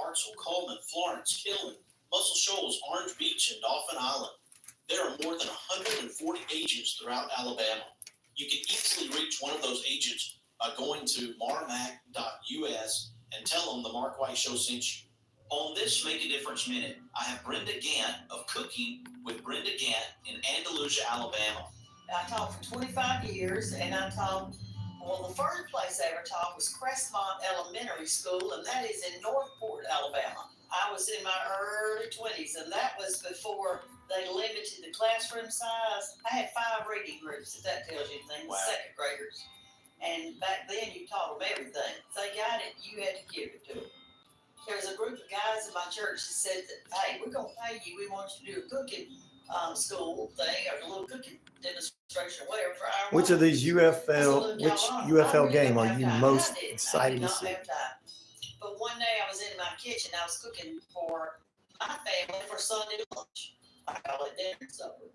Hartselle, Coleman, Florence, Killen, Muscle Shoals, Orange Beach, and Dauphin Island. There are more than 140 agents throughout Alabama. You can easily reach one of those agents by going to marmac.us and tell them the Mark White Show sent you. On this Make a Difference Minute, I have Brenda Gant of Cooking with Brenda Gant in Andalusia, Alabama. I taught for 25 years, and I taught, well, the first place I ever taught was Crestmont Elementary School, and that is in Northport, Alabama. I was in my early 20s, and that was before they limited the classroom size. I had 5 reading groups, if that tells you anything, wow. Second graders. And back then, you taught them everything. If they got it, you had to give it to them. There was a group of guys in my church that said that, hey, we're going to pay you. We want you to do a cooking school thing or a little cooking demonstration or whatever for our Which of these UFL game are you most excited to see? But one day I was in my kitchen. I was cooking for my family for Sunday lunch. I call it dinner and supper.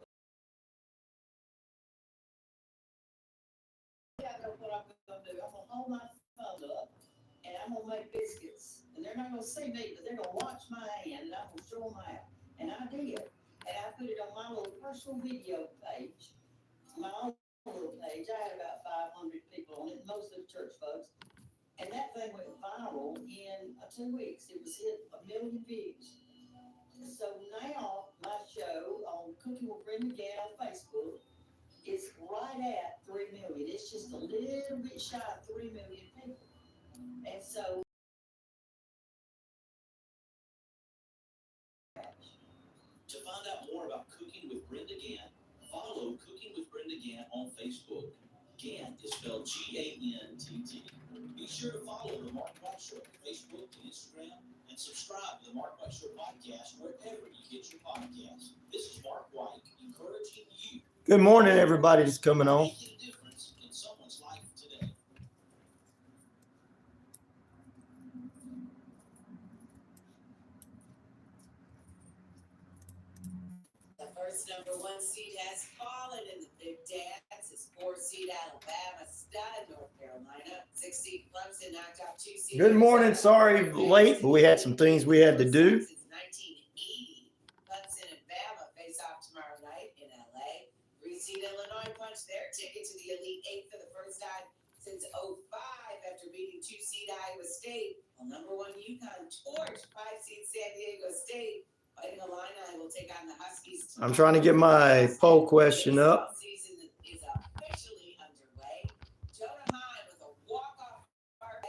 I know what I'm going to do. I'm going to hold my thumb up and I'm going to make biscuits. And they're not going to see me, but they're going to watch my hand and I'm going to show them out. And I did. And I put it on my little personal video page. My own little page. I had about 500 people on it, most of the church folks. And that thing went viral in 2 weeks. It was hit 1 million views. So now my show on Cooking with Brenda Gant on Facebook is right at 3 million. It's just a little bit shy of 3 million people. And so to find out more about Cooking with Brenda Gant, follow Cooking with Brenda Gant on Facebook. Gant is spelled G-A-N-T-T. Be sure to follow the Mark White Show on Facebook and Instagram, and subscribe to the Mark White Show podcast wherever you get your podcasts. This is Mark White encouraging you. Good morning, everybody that's coming on. Making a difference in someone's life today. The first #1 seed has fallen in the Big Dance. It's 4-seed Alabama, stud North Carolina, 6-seed Clemson knocked out 2-seed. Good morning. Sorry, late, but we had some things we had to do. Since 1980, Clemson and Bama face off tomorrow night in LA. 3-seed Illinois punched their ticket to the Elite Eight for the first time since 2005 after beating 2-seed Iowa State. Well, #1 UConn torched 5-seed San Diego State. Fighting Illini will take on the Huskies. I'm trying to get my poll question up. Season is officially underway. Jonah Hine with a walk-off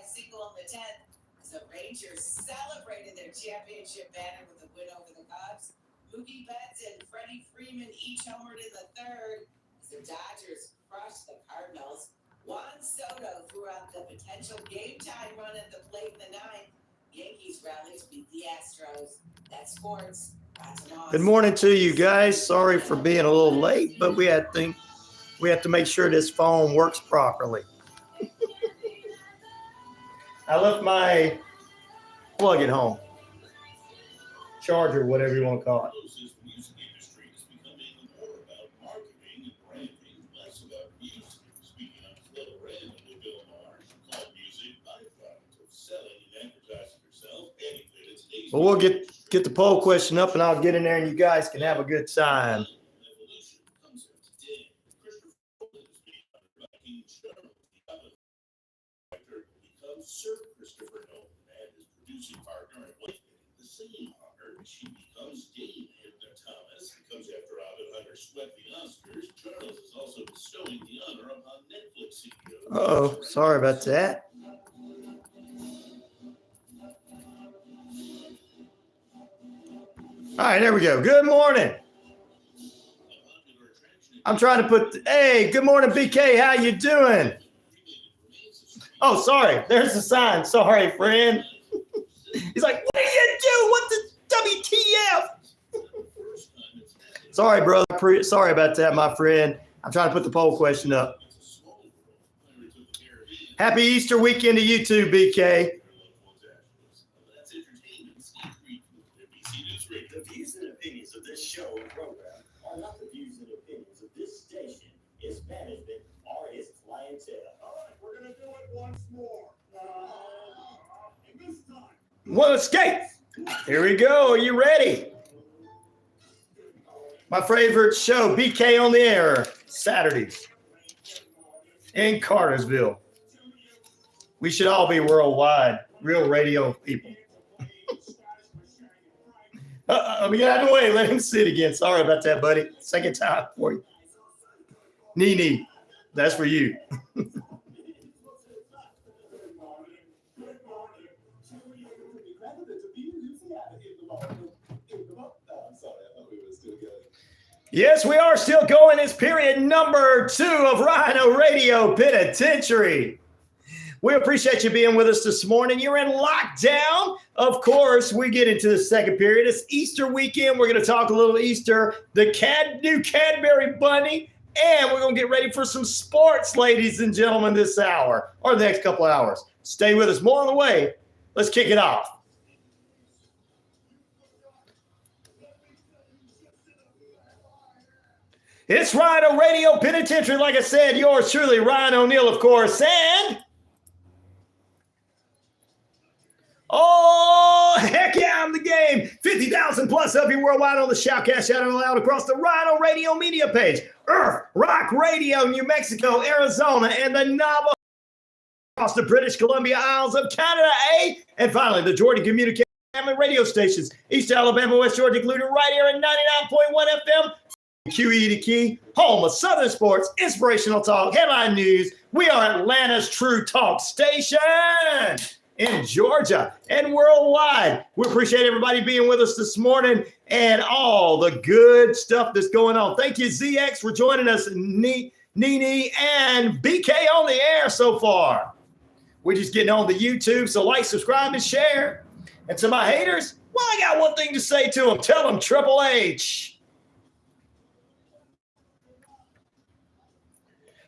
single on the 10th as the Rangers celebrated their championship banner with a win over the Cubs. Mookie Betts and Freddie Freeman each homered in the 3rd as the Dodgers crushed the Cardinals. Juan Soto threw out the potential game-time run at the plate in the 9th. Yankees rallied to beat the Astros. That's sports. Good morning to you guys. Sorry for being a little late, but we have to make sure this phone works properly. I left my plug at home. Charger, whatever you want to call it. But we'll get the poll question up and I'll get in there and you guys can have a good time. Sir Christopher Nolan and his producing partner and wife the same honor. She becomes Dame Edna Thomas, who comes after Robin Hunter swept the Oscars. Charles is also bestowing the honor upon Netflix CEO. Uh-oh, sorry about that. All right, there we go. Good morning. I'm trying to put, hey, good morning, BK. How you doing? Oh, sorry. There's the sign. Sorry, friend. He's like, what do you do? What the WTF? Sorry, brother. Sorry about that, my friend. I'm trying to put the poll question up. Happy Easter weekend to you too, BK. The views and opinions of this show and program are not the views and opinions of this station, its management, or its clientele. All right, we're going to do it once more. And this time, Well, escape. Here we go. Are you ready? My favorite show, BK on the Air, Saturdays in Cartersville. We should all be worldwide, real radio people. Let me get out of the way. Let him sit again. Sorry about that, buddy. Second time for you. Nee, that's for you. Yes, we are still going. It's period number 2 of RyanORadio Penitentiary. We appreciate you being with us this morning. You're in lockdown. Of course, we get into the second period. It's Easter weekend. We're going to talk a little Easter, the new Cadbury bunny, and we're going to get ready for some sports, ladies and gentlemen, this hour or the next couple of hours. Stay with us. More on the way. Let's kick it off. It's RyanORadio Penitentiary. Like I said, yours truly, Ryan O'Neal, of course, and oh, heck yeah, I'm the game. 50,000 plus of you worldwide on the Shoutcast, shout out loud across the RyanORadio media page. Earth, Rock Radio, New Mexico, Arizona, and the Navajo across the British Columbia Isles of Canada, and finally, the Georgia Communication Family radio stations, East Alabama, West Georgia, including right here at 99.1 FM. WQEE the Key, home of Southern sports, inspirational talk, headline news. We are Atlanta's true talk station in Georgia and worldwide. We appreciate everybody being with us this morning and all the good stuff that's going on. Thank you, ZX, for joining us, Nene and BK on the air so far. We're just getting on the YouTube, so like, subscribe, and share. And to my haters, well, I got one thing to say to them. Tell them Triple H.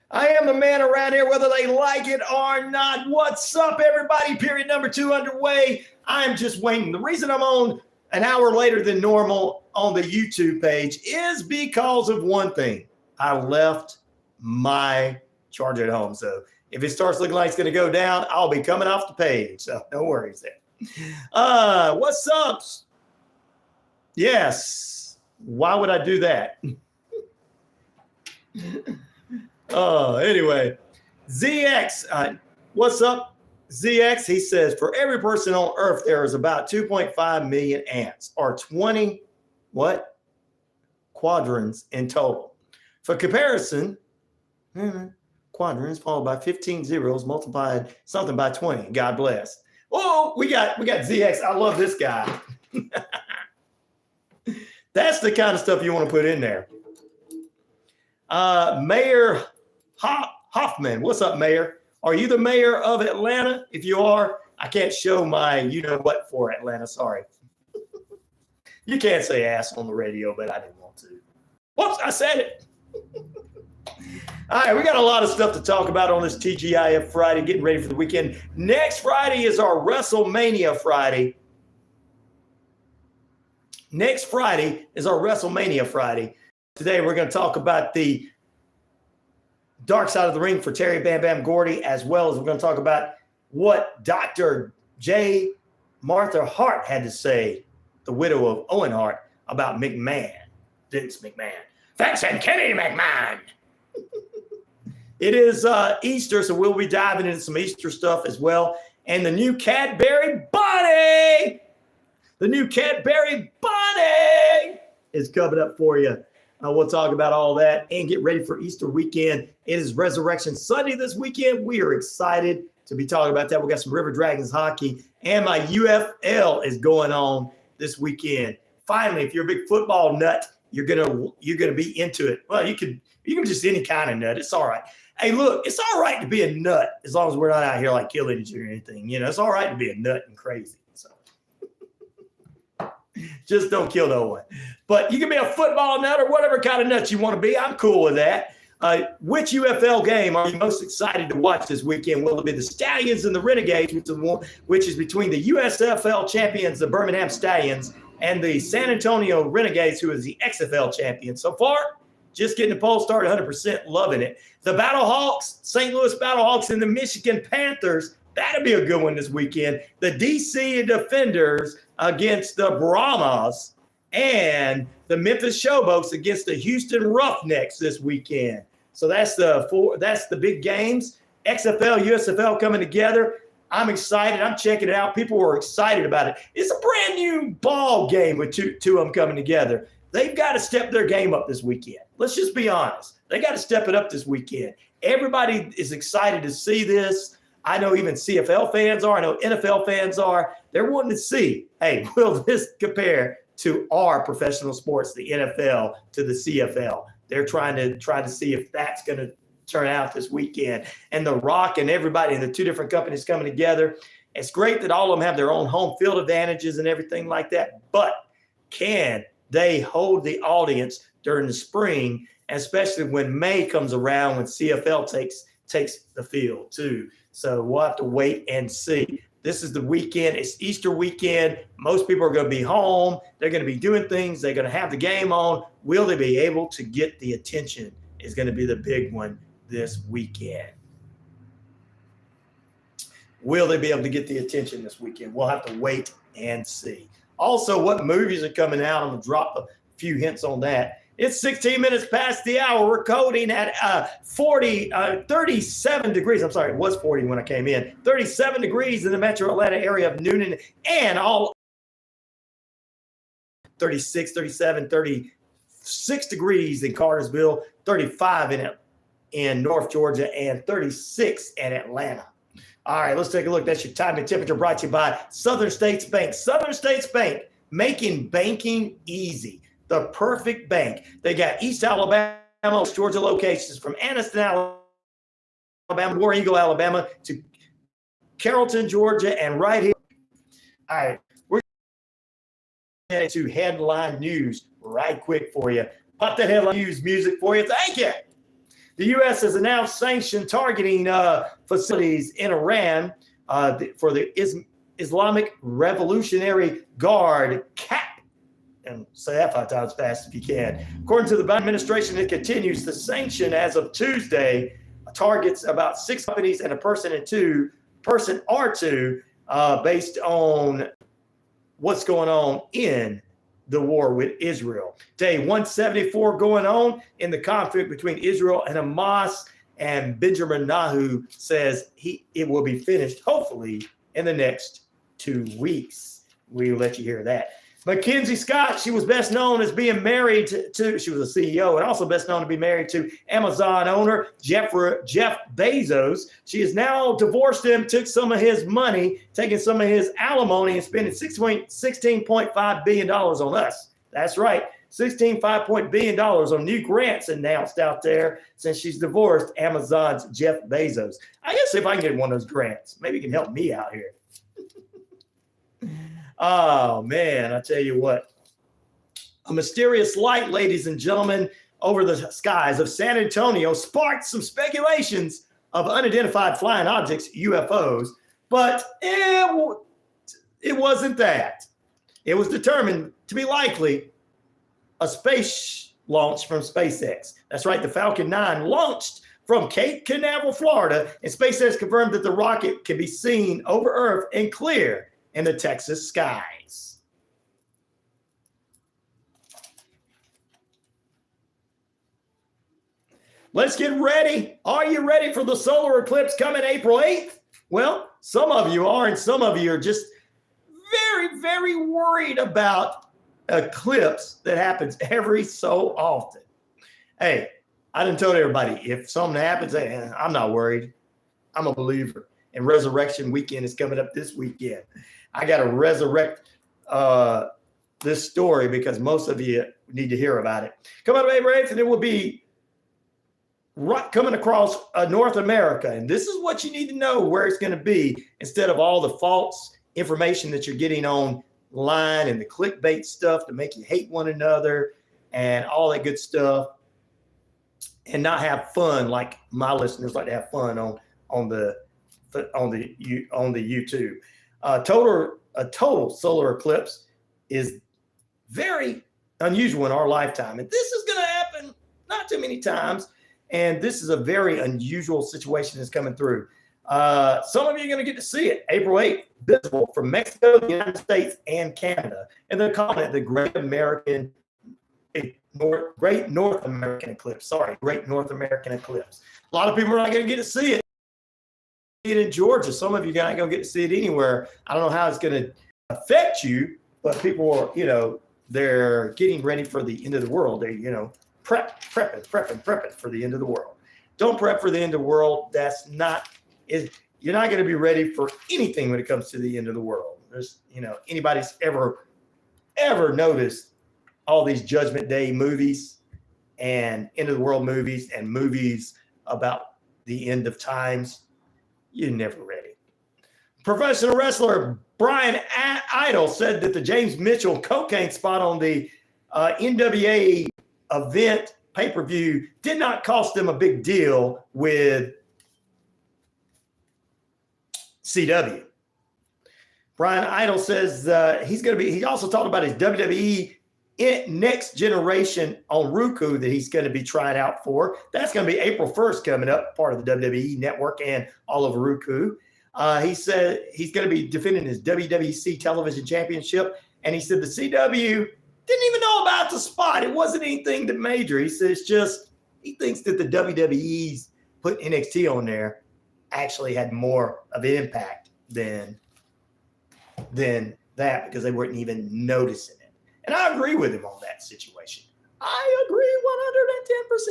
I am the man around here, whether they like it or not. What's up, everybody? Period number 2 underway. I'm just waiting. The reason I'm on an hour later than normal on the YouTube page is because of one thing. I left my charger at home. So if it starts looking like it's going to go down, I'll be coming off the page. So no worries there. What's up? Yes. Why would I do that? Anyway, ZX, what's up, ZX? He says, for every person on Earth, there is about 2.5 million ants, or 20, quadrants in total. For comparison, quadrants followed by 15 zeros multiplied something by 20. God bless. Oh, we got ZX. I love this guy. That's the kind of stuff you want to put in there. Mayor Hoffman, what's up, Mayor? Are you the mayor of Atlanta? If you are, I can't show my you-know-what for Atlanta. Sorry. You can't say ass on the radio, but I didn't want to. Whoops, I said it. All right, we got a lot of stuff to talk about on this TGIF Friday, getting ready for the weekend. Next Friday is our WrestleMania Friday. Next Friday is our WrestleMania Friday. Today, we're going to talk about the dark side of the ring for Terry Bam Bam Gordy, as well as we're going to talk about what Dr. J. Martha Hart had to say, the widow of Owen Hart, about McMahon, Vince McMahon. Vince and Kenny McMahon. It is Easter, so we'll be diving into some Easter stuff as well. And the new Cadbury bunny, is coming up for you. We'll talk about all that and get ready for Easter weekend. It is Resurrection Sunday this weekend. We are excited to be talking about that. We got some River Dragons hockey, and my UFL is going on this weekend. Finally, if you're a big football nut, you're gonna be into it. Well, you can be just any kind of nut. It's all right. Hey, look, it's all right to be a nut as long as we're not out here like killing each other or anything. It's all right to be a nut and crazy. So just don't kill no one. But you can be a football nut or whatever kind of nut you want to be. I'm cool with that. Which UFL game are you most excited to watch this weekend? Will it be the Stallions and the Renegades, which is between the USFL champions, the Birmingham Stallions, and the San Antonio Renegades, who is the XFL champion? So far, just getting the poll started 100%, loving it. The Battlehawks, St. Louis Battlehawks, and the Michigan Panthers, that'll be a good one this weekend. The DC Defenders against the Brahmas, and the Memphis Showboats against the Houston Roughnecks this weekend. So that's the big games. XFL, USFL coming together. I'm excited. I'm checking it out. People were excited about it. It's a brand new ball game with two of them coming together. They've got to step their game up this weekend. Let's just be honest. They got to step it up this weekend. Everybody is excited to see this. I know even CFL fans are. I know NFL fans are. They're wanting to see, hey, will this compare to our professional sports, the NFL to the CFL? They're trying to see if that's going to turn out this weekend. And The Rock and everybody and the two different companies coming together. It's great that all of them have their own home field advantages and everything like that. But can they hold the audience during the spring, especially when May comes around when CFL takes the field too? So we'll have to wait and see. This is the weekend. It's Easter weekend. Most people are going to be home. They're going to be doing things. They're going to have the game on. Will they be able to get the attention is going to be the big one this weekend. Will they be able to get the attention this weekend? We'll have to wait and see. Also, what movies are coming out? I'm going to drop a few hints on that. It's 16 minutes past the hour. We're coding at 37 degrees. I'm sorry, it was 40 when I came in. 37 degrees in the metro Atlanta area of Noonan and all 36, 37, 36 degrees in Cartersville, 35 in North Georgia, and 36 in Atlanta. All right, let's take a look. That's your time and temperature brought to you by Southern States Bank. Southern States Bank, making banking easy. The perfect bank. They got East Alabama, Georgia locations from Anniston, Alabama, War Eagle, Alabama to Carrollton, Georgia, and right here. All right, we're going to headline news right quick for you. Pop that headline news music for you. Thank you. The U.S. has announced sanctions targeting facilities in Iran for the Islamic Revolutionary Guard, CAP. And say that 5 times fast if you can. According to the Biden administration, it continues the sanction as of Tuesday targets about 6 companies and a person or two, based on what's going on in the war with Israel. Day 174 going on in the conflict between Israel and Hamas, and Benjamin Netanyahu says it will be finished hopefully in the next 2 weeks. We'll let you hear that. Mackenzie Scott, she was best known as being married to, she was a CEO and also best known to be married to Amazon owner Jeff Bezos. She is now divorced him, took some of his money, taking some of his alimony and spending $16.5 billion on us. That's right, $16.5 billion on new grants announced out there since she's divorced Amazon's Jeff Bezos. I guess if I can get one of those grants, maybe you can help me out here. Oh, man, I tell you what. A mysterious light, ladies and gentlemen, over the skies of San Antonio sparked some speculations of unidentified flying objects, UFOs, but it wasn't that. It was determined to be likely a space launch from SpaceX. That's right, the Falcon 9 launched from Cape Canaveral, Florida, and SpaceX confirmed that the rocket can be seen over Earth and clear in the Texas skies. Let's get ready. Are you ready for the solar eclipse coming April 8th? Well, some of you are, and some of you are just very, very worried about eclipse that happens every so often. Hey, I done told everybody, if something happens, I'm not worried. I'm a believer. And Resurrection Weekend is coming up this weekend. I got to resurrect this story because most of you need to hear about it. Coming up April 8th, and it will be coming across North America. And this is what you need to know where it's going to be instead of all the false information that you're getting online and the clickbait stuff to make you hate one another and all that good stuff and not have fun like my listeners like to have fun on the YouTube. A total solar eclipse is very unusual in our lifetime. And this is going to happen not too many times. And this is a very unusual situation that's coming through. Some of you are going to get to see it April 8th, visible from Mexico, the United States, and Canada. And they're calling it the Great North American Eclipse. Sorry, Great North American Eclipse. A lot of people are not going to get to see it in Georgia. Some of you are not going to get to see it anywhere. I don't know how it's going to affect you, but people are, they're getting ready for the end of the world. They, prepping for the end of the world. Don't prep for the end of the world. You're not going to be ready for anything when it comes to the end of the world. There's, anybody's ever noticed all these Judgment Day movies and end of the world movies and movies about the end of times, you're never ready. Professional wrestler Brian Idol said that the James Mitchell cocaine spot on the NWA event pay-per-view did not cost them a big deal with CW. Brian Idol says he also talked about his WWE Next Generation on Raccoon that he's going to be trying out for. That's going to be April 1st coming up, part of the WWE network and all over Raccoon. He said he's going to be defending his WWC television championship. And he said the CW didn't even know about the spot. It wasn't anything that major. He says he thinks that the WWE's put NXT on there actually had more of an impact than that because they weren't even noticing it. And I agree with him on that situation. I agree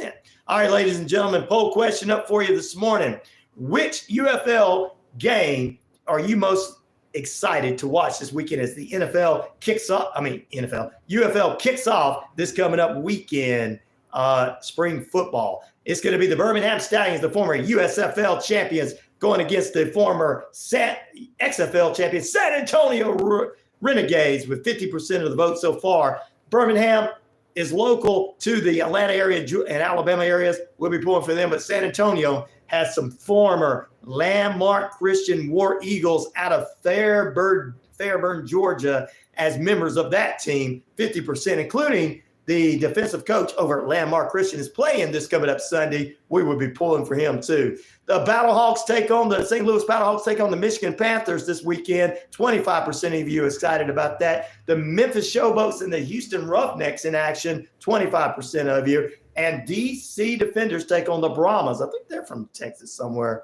110%. All right, ladies and gentlemen, poll question up for you this morning. Which UFL game are you most excited to watch this weekend as the UFL kicks off this coming up weekend, spring football? It's going to be the Birmingham Stallions, the former USFL champions, going against the former XFL champions, San Antonio Renegades, with 50% of the vote so far. Birmingham is local to the Atlanta area and Alabama areas. We'll be pulling for them, but San Antonio has some former landmark Christian War Eagles out of Fairburn, Georgia, as members of that team, 50%, including the defensive coach over at Landmark Christian is playing this coming up Sunday. We will be pulling for him too. The St. Louis Battlehawks take on the Michigan Panthers this weekend. 25% of you excited about that. The Memphis Showboats and the Houston Roughnecks in action. 25% of you. And DC Defenders take on the Brahmas. I think they're from Texas somewhere.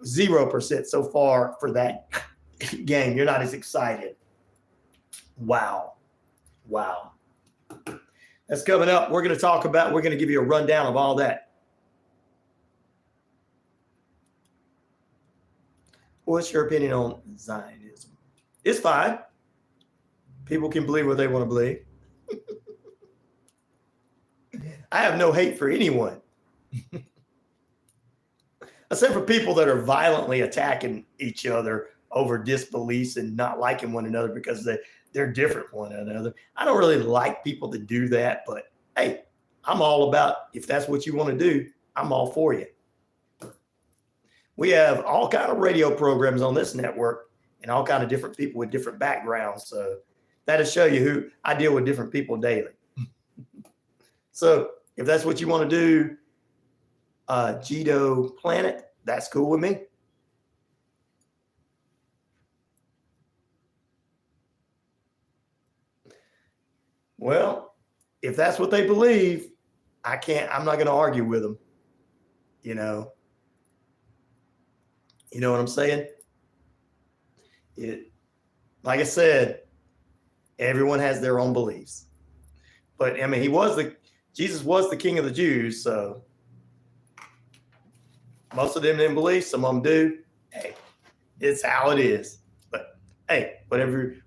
0% so far for that game. You're not as excited. Wow. That's coming up. We're going to give you a rundown of all that. What's your opinion on Zionism? It's fine. People can believe what they want to believe. I have no hate for anyone. Except for people that are violently attacking each other over disbeliefs and not liking one another because they're different from one another. I don't really like people that do that, but hey, I'm all about, if that's what you want to do, I'm all for you. We have all kind of radio programs on this network and all kind of different people with different backgrounds. So that'll show you who I deal with different people daily. So if that's what you want to do, Gito Planet, that's cool with me. Well, if that's what they believe, I'm not going to argue with them. You know what I'm saying? Like I said, everyone has their own beliefs. But I mean, Jesus was the King of the Jews, so most of them didn't believe, some of them do. Hey, it's how it is. But hey, whatever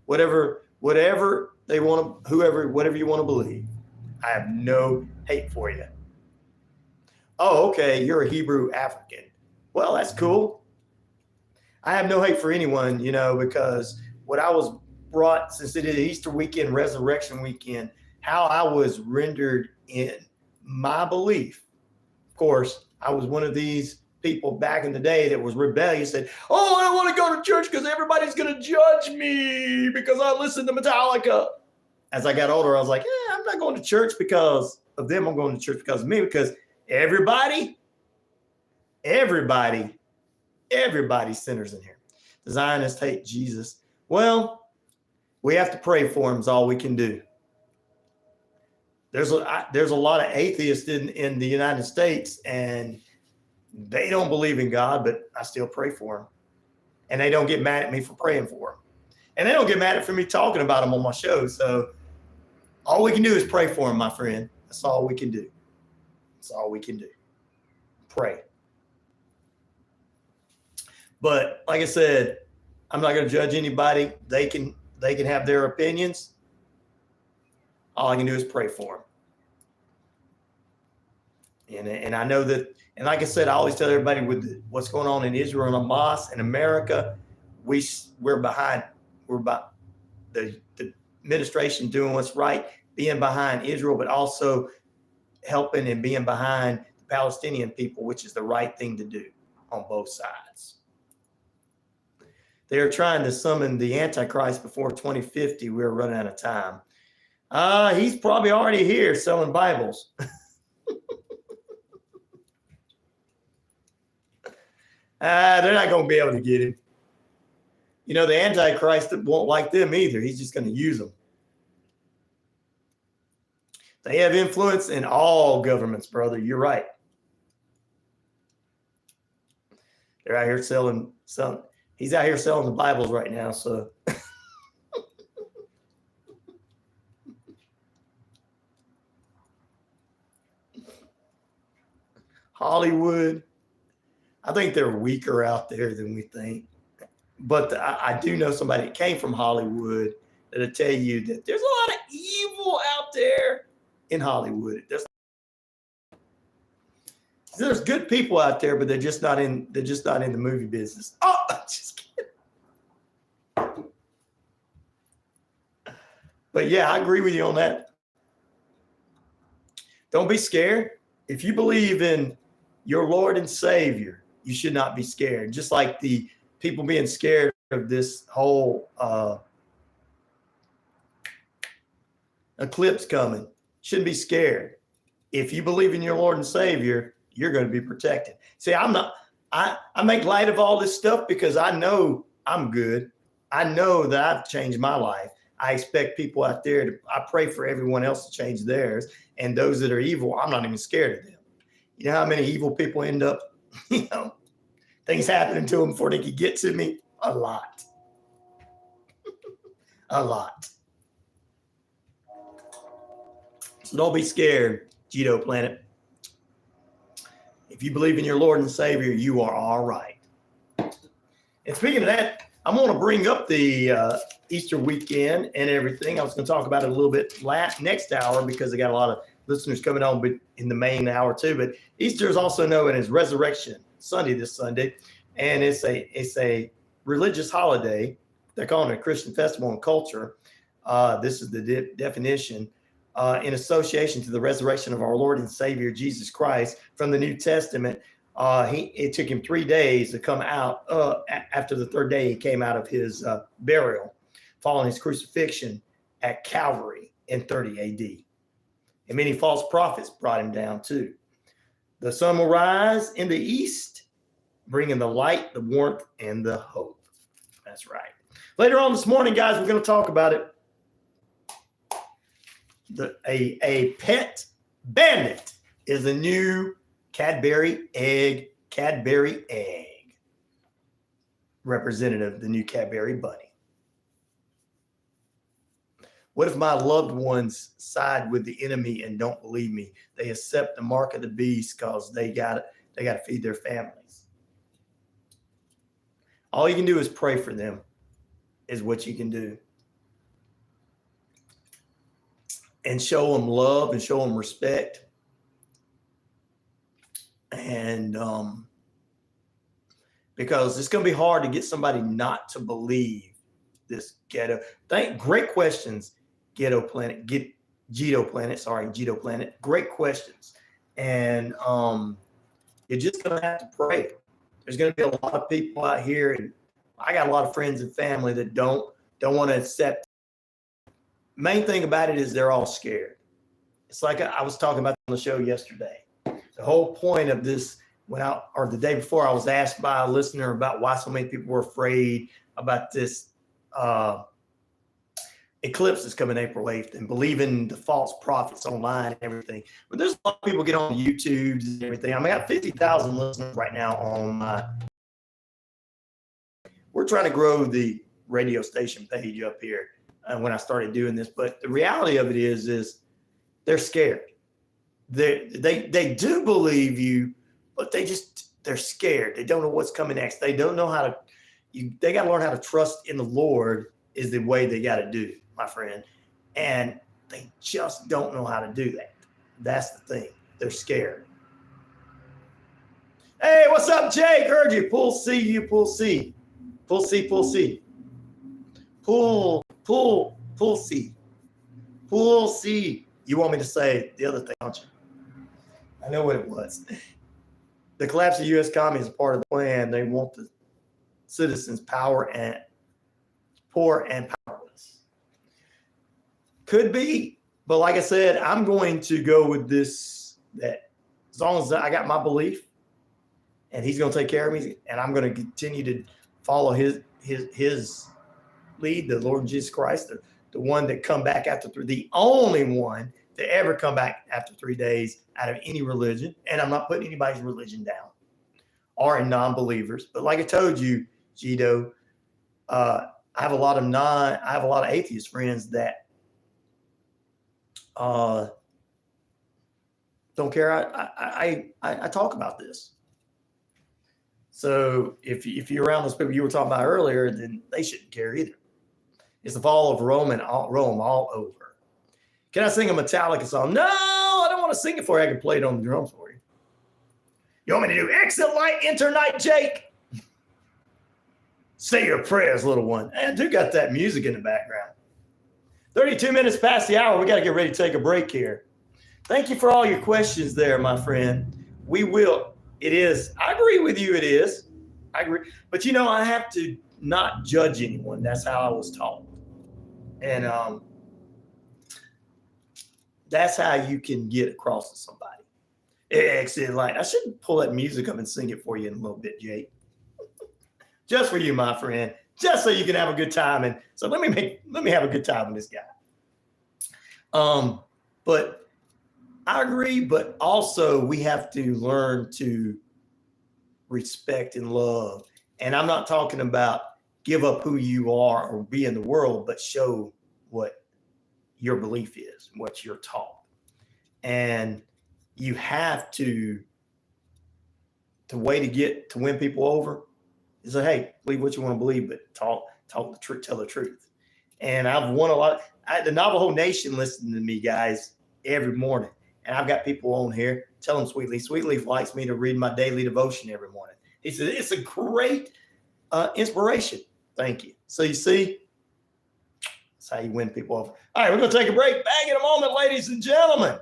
they want to, whatever you want to believe. I have no hate for you. Oh, okay, you're a Hebrew African. Well, that's cool. I have no hate for anyone, because what I was brought, since it is Easter weekend, Resurrection weekend, how I was rendered in my belief. Of course, I was one of these people back in the day that was rebellious, said, oh, I don't want to go to church because everybody's going to judge me because I listen to Metallica. As I got older, I was like, I'm not going to church because of them. I'm going to church because of me, because everybody Everybody's sinners in here. The Zionists hate Jesus. Well, we have to pray for him is all we can do. There's a lot of atheists in the United States, and they don't believe in God, but I still pray for them. And they don't get mad at me for praying for them. And they don't get mad at me talking about them on my show. So all we can do is pray for them, my friend. That's all we can do. That's all we can do. Pray. But like I said, I'm not going to judge anybody. They can have their opinions. All I can do is pray for them. And I know that, and like I said, I always tell everybody with what's going on in Israel and Hamas and America, we're behind. We're about the administration doing what's right, being behind Israel, but also helping and being behind the Palestinian people, which is the right thing to do on both sides. They're trying to summon the Antichrist before 2050. We're running out of time. He's probably already here selling Bibles. They're not going to be able to get him. You know, the Antichrist won't like them either. He's just going to use them. They have influence in all governments, brother. You're right. They're out here selling. He's out here selling the Bibles right now, so. Hollywood. I think they're weaker out there than we think. But I do know somebody that came from Hollywood that'll tell you that there's a lot of evil out there in Hollywood. There's good people out there, but they're just not in the movie business. Oh, just kidding. But yeah, I agree with you on that. Don't be scared. If you believe in your Lord and Savior, you should not be scared. Just like the people being scared of this whole eclipse coming. Shouldn't be scared. If you believe in your Lord and Savior, you're going to be protected. See, I make light of all this stuff because I know I'm good. I know that I've changed my life. I expect people out there I pray for everyone else to change theirs. And those that are evil, I'm not even scared of them. You know how many evil people end up, things happening to them before they could get to me? A lot. A lot. So don't be scared, Jito Planet. If you believe in your Lord and Savior, you are all right. And speaking of that, I'm going to bring up the Easter weekend and everything. I was going to talk about it a little bit next hour because I got a lot of listeners coming on in the main hour too. But Easter is also known as Resurrection Sunday this Sunday. And it's a religious holiday. They're calling it a Christian festival and culture. This is the definition. In association to the resurrection of our Lord and Savior Jesus Christ from the New Testament. It took him 3 days to come out. After the third day, he came out of his burial, following his crucifixion at Calvary in 30 AD. And many false prophets brought him down too. The sun will rise in the east, bringing the light, the warmth, and the hope. That's right. Later on this morning, guys, we're going to talk about it. A pet bandit is a new Cadbury egg representative, the new Cadbury bunny. What if my loved ones side with the enemy and don't believe me? They accept the mark of the beast because they got to feed their families. All you can do is pray for them, is what you can do. And show them love and show them respect. And because it's going to be hard to get somebody not to believe this ghetto. Great questions, Jito Planet. Great questions. And you're just going to have to pray. There's going to be a lot of people out here, and I got a lot of friends and family that don't want to accept. Main thing about it is they're all scared. It's like I was talking about on the show yesterday. The whole point of this or the day before, I was asked by a listener about why so many people were afraid about this eclipse that's coming April 8th and believing the false prophets online and everything. But there's a lot of people get on YouTube and everything. I mean, I got 50,000 listeners right now on my. We're trying to grow the radio station page up here when I started doing this. But the reality of it is they're scared. They do believe you, but they're scared. They don't know what's coming next. They don't know how to. They got to learn how to trust in the Lord is the way they got to do, my friend. And they just don't know how to do that. That's the thing. They're scared. Hey, what's up, Jake? Heard you. Pull C, you pull C. Pull C, pull C. Pull C. Pull C. You want me to say the other thing, don't you? I know what it was. The collapse of U.S. economy is a part of the plan. They want the citizens poor and powerless. Could be, but like I said, I'm going to go with this, that as long as I got my belief and he's going to take care of me and I'm going to continue to follow his lead, the Lord Jesus Christ, the one that come back after the only one to ever come back after 3 days out of any religion. And I'm not putting anybody's religion down or in non-believers. But like I told you, Gito, I have a lot of atheist friends that don't care. I talk about this. So if you're around those people you were talking about earlier, then they shouldn't care either. It's the fall of Rome and Rome all over. Can I sing a Metallica song? No, I don't want to sing it for you. I can play it on the drums for you. You want me to do Exit Light Enter Night, Jake? Say your prayers, little one. I do got that music in the background. 32 minutes past the hour. We got to get ready to take a break here. Thank you for all your questions there, my friend. We will. It is. I agree with you. It is. I agree. But, I have to not judge anyone. That's how I was taught. And that's how you can get across to somebody. Exit light. I should pull that music up and sing it for you in a little bit, Jake. Just for you, my friend. Just so you can have a good time. And so let me have a good time with this guy. But I agree, but also we have to learn to respect and love. And I'm not talking about give up who you are or be in the world, but show what your belief is, what you're taught. And you have to way to win people over is say, hey, believe what you want to believe, but talk the truth, tell the truth. And I've won a lot. The Navajo Nation listening to me, guys, every morning. And I've got people on here. Tell them Sweetleaf. Sweetleaf likes me to read my daily devotion every morning. He said, it's a great inspiration. Thank you. So you see, that's how you win people over. All right, we're going to take a break. Back in a moment, ladies and gentlemen.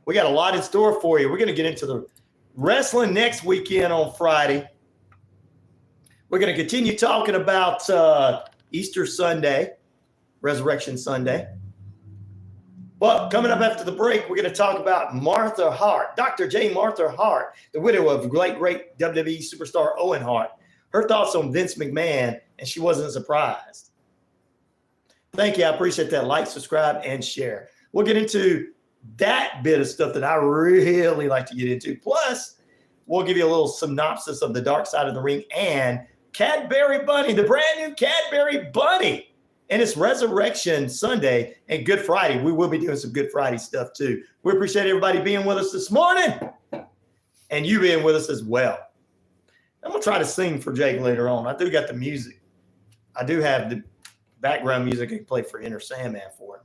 We got a lot in store for you. We're going to get into the wrestling next weekend on Friday. We're going to continue talking about Easter Sunday, Resurrection Sunday. But coming up after the break, we're going to talk about Martha Hart, Dr. J. Martha Hart, the widow of great WWE superstar Owen Hart. Her thoughts on Vince McMahon, and she wasn't surprised. Thank you. I appreciate that. Like, subscribe, and share. We'll get into that bit of stuff that I really like to get into. Plus, we'll give you a little synopsis of the Dark Side of the Ring and Cadbury Bunny, the brand new Cadbury Bunny. And it's Resurrection Sunday and Good Friday. We will be doing some Good Friday stuff too. We appreciate everybody being with us this morning and you being with us as well. I'm going to try to sing for Jake later on. I do got the music. I do have the background music I can play for Inner Sandman for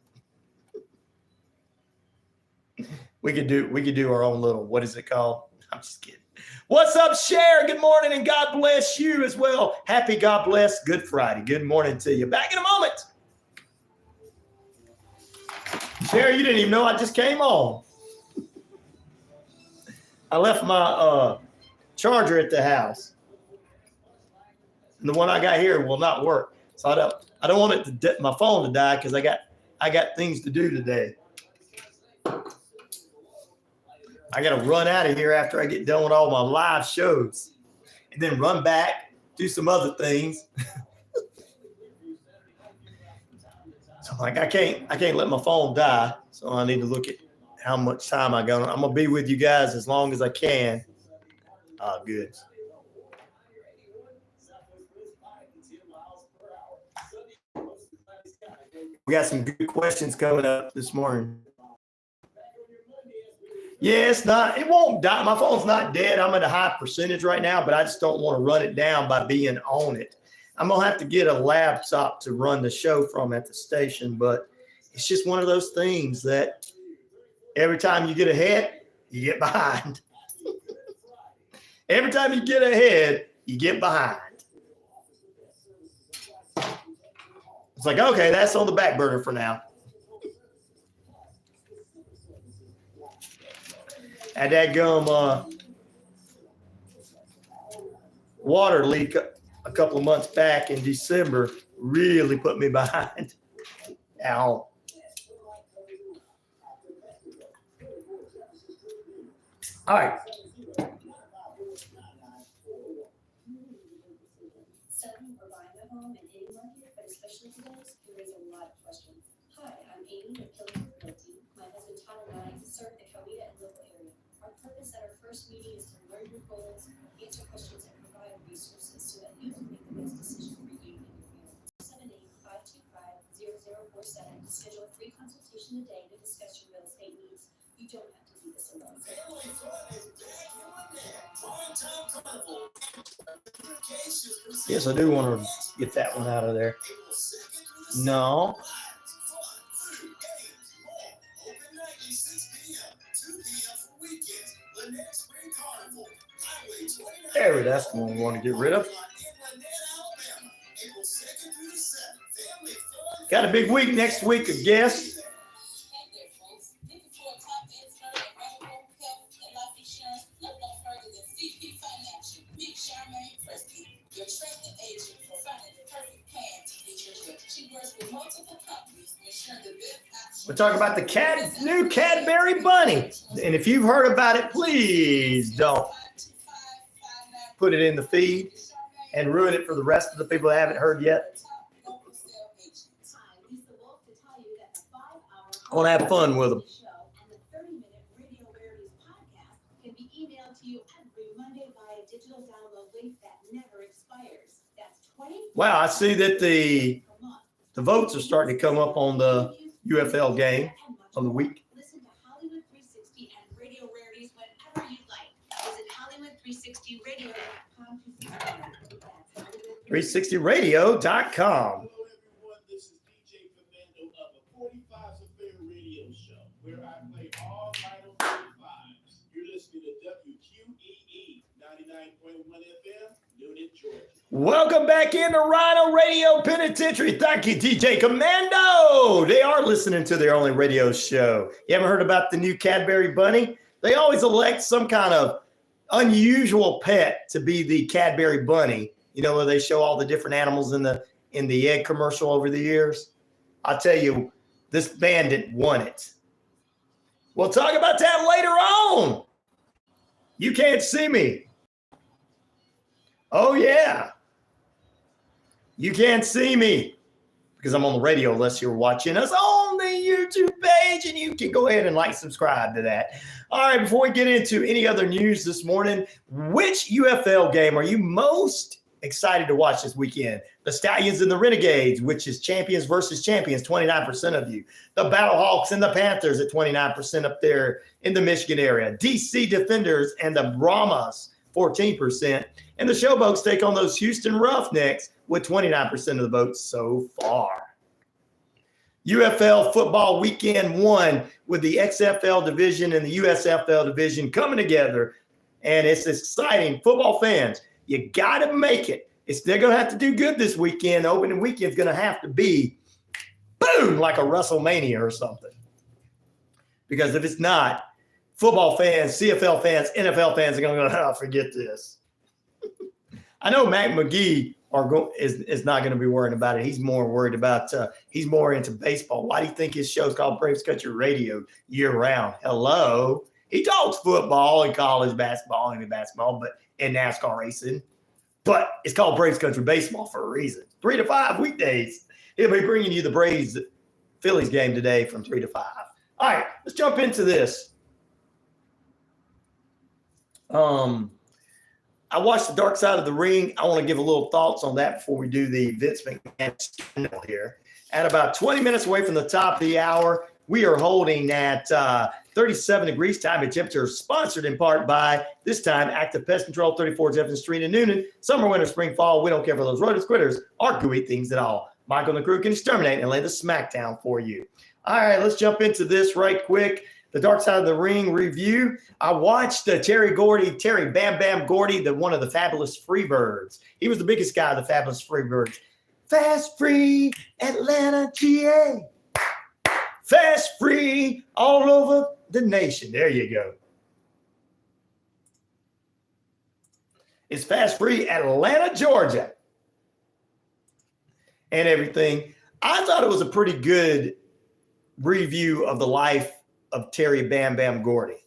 him. We could do our own little, what is it called? I'm just kidding. What's up, Cher? Good morning, and God bless you as well. Happy God bless Good Friday. Good morning to you. Back in a moment. Cher, you didn't even know I just came on. I left my charger at the house. And the one I got here will not work. So I don't want my phone to die because I got things to do today. I got to run out of here after I get done with all my live shows and then run back, do some other things. So like I can't let my phone die. So I need to look at how much time I got. I'm going to be with you guys as long as I can. Good. We got some good questions coming up this morning. Yeah, it won't die. My phone's not dead. I'm at a high percentage right now, but I just don't want to run it down by being on it. I'm going to have to get a laptop to run the show from at the station, but it's just one of those things that every time you get ahead, you get behind. Every time you get ahead, you get behind. It's like, okay, that's on the back burner for now. Had that water leak a couple of months back in December really put me behind. Ow. All right. Selling or buying a home in any market, but especially today, can raise a lot of questions. Hi, I'm Amy with Phillies Realty. My husband Todd and I serve the Coweta and local area. Our purpose at our first meeting is to learn your goals, answer questions, and provide resources so that you can make the best decision for you and your family. 78-525-0047 to schedule a free consultation today to discuss your real estate needs. You don't have to do this alone. Yes, I do want to get that one out of there. No. There, that's the one we want to get rid of. Got a big week next week, I guess. We're talking about the new Cadbury bunny. And if you've heard about it, please don't put it in the feed and ruin it for the rest of the people that haven't heard yet. I want to have fun with them. Wow, I see that the votes are starting to come up on the UFL game of the week. Listen to Hollywood 360 and Radio Rarities whenever you like. Visit Hollywood360radio.com to see 360radio.com. Hello, everyone. This is DJ Commando of the 45's Affair Radio Show, where I play all vinyl 45s. You're listening to WQEE 99.1 FM, Noonan, Georgia. Welcome back into RyanORadio Penitentiary. Thank you, DJ Commando. They are listening to their only radio show. You haven't heard about the new Cadbury bunny? They always elect some kind of unusual pet to be the Cadbury bunny. You know, where they show all the different animals in the egg commercial over the years. I'll tell you, this bandit won it. We'll talk about that later on. You can't see me. Oh, yeah. You can't see me because I'm on the radio unless you're watching us on the YouTube page, and you can go ahead and subscribe to that. All right, before we get into any other news this morning, which UFL game are you most excited to watch this weekend? The Stallions and the Renegades, which is champions versus champions, 29% of you. The Battlehawks and the Panthers at 29% up there in the Michigan area. DC Defenders and the Brahmas, 14%. And the Showboats take on those Houston Roughnecks with 29% of the votes so far. UFL football weekend 1 with the XFL division and the USFL division coming together. And it's exciting. Football fans, you got to make it. They're going to have to do good this weekend. Opening weekend is going to have to be, boom, like a WrestleMania or something. Because if it's not, football fans, CFL fans, NFL fans are going to go, oh, forget this. I know Mac McGee is not going to be worried about it. He's more worried about, he's more into baseball. Why do you think his show's called Braves Country Radio year round? Hello. He talks football and college basketball and basketball, but in NASCAR racing. But it's called Braves Country Baseball for a reason. 3 to 5 weekdays. He'll be bringing you the Braves Phillies game today from 3 to 5. All right, let's jump into this. I watched the Dark Side of the Ring. I want to give a little thoughts on that before we do the Vince McMahon scandal here. At about 20 minutes away from the top of the hour, we are holding at 37 degrees time and temperature, sponsored in part by, this time, Active Pest Control, 34 Jefferson Street in Noonan. Summer, winter, spring, fall, we don't care for those rodents, critters, or gooey things at all. Michael and the crew can exterminate and lay the smackdown for you. All right, let's jump into this right quick. The Dark Side of the Ring review. I watched Terry Bam Bam Gordy, one of the Fabulous Freebirds. He was the biggest guy of the Fabulous Freebirds. Fast Free, Atlanta, GA. Fast Free, all over the nation. There you go. It's Fast Free, Atlanta, Georgia. And everything. I thought it was a pretty good review of the life of Terry Bam Bam Gordy.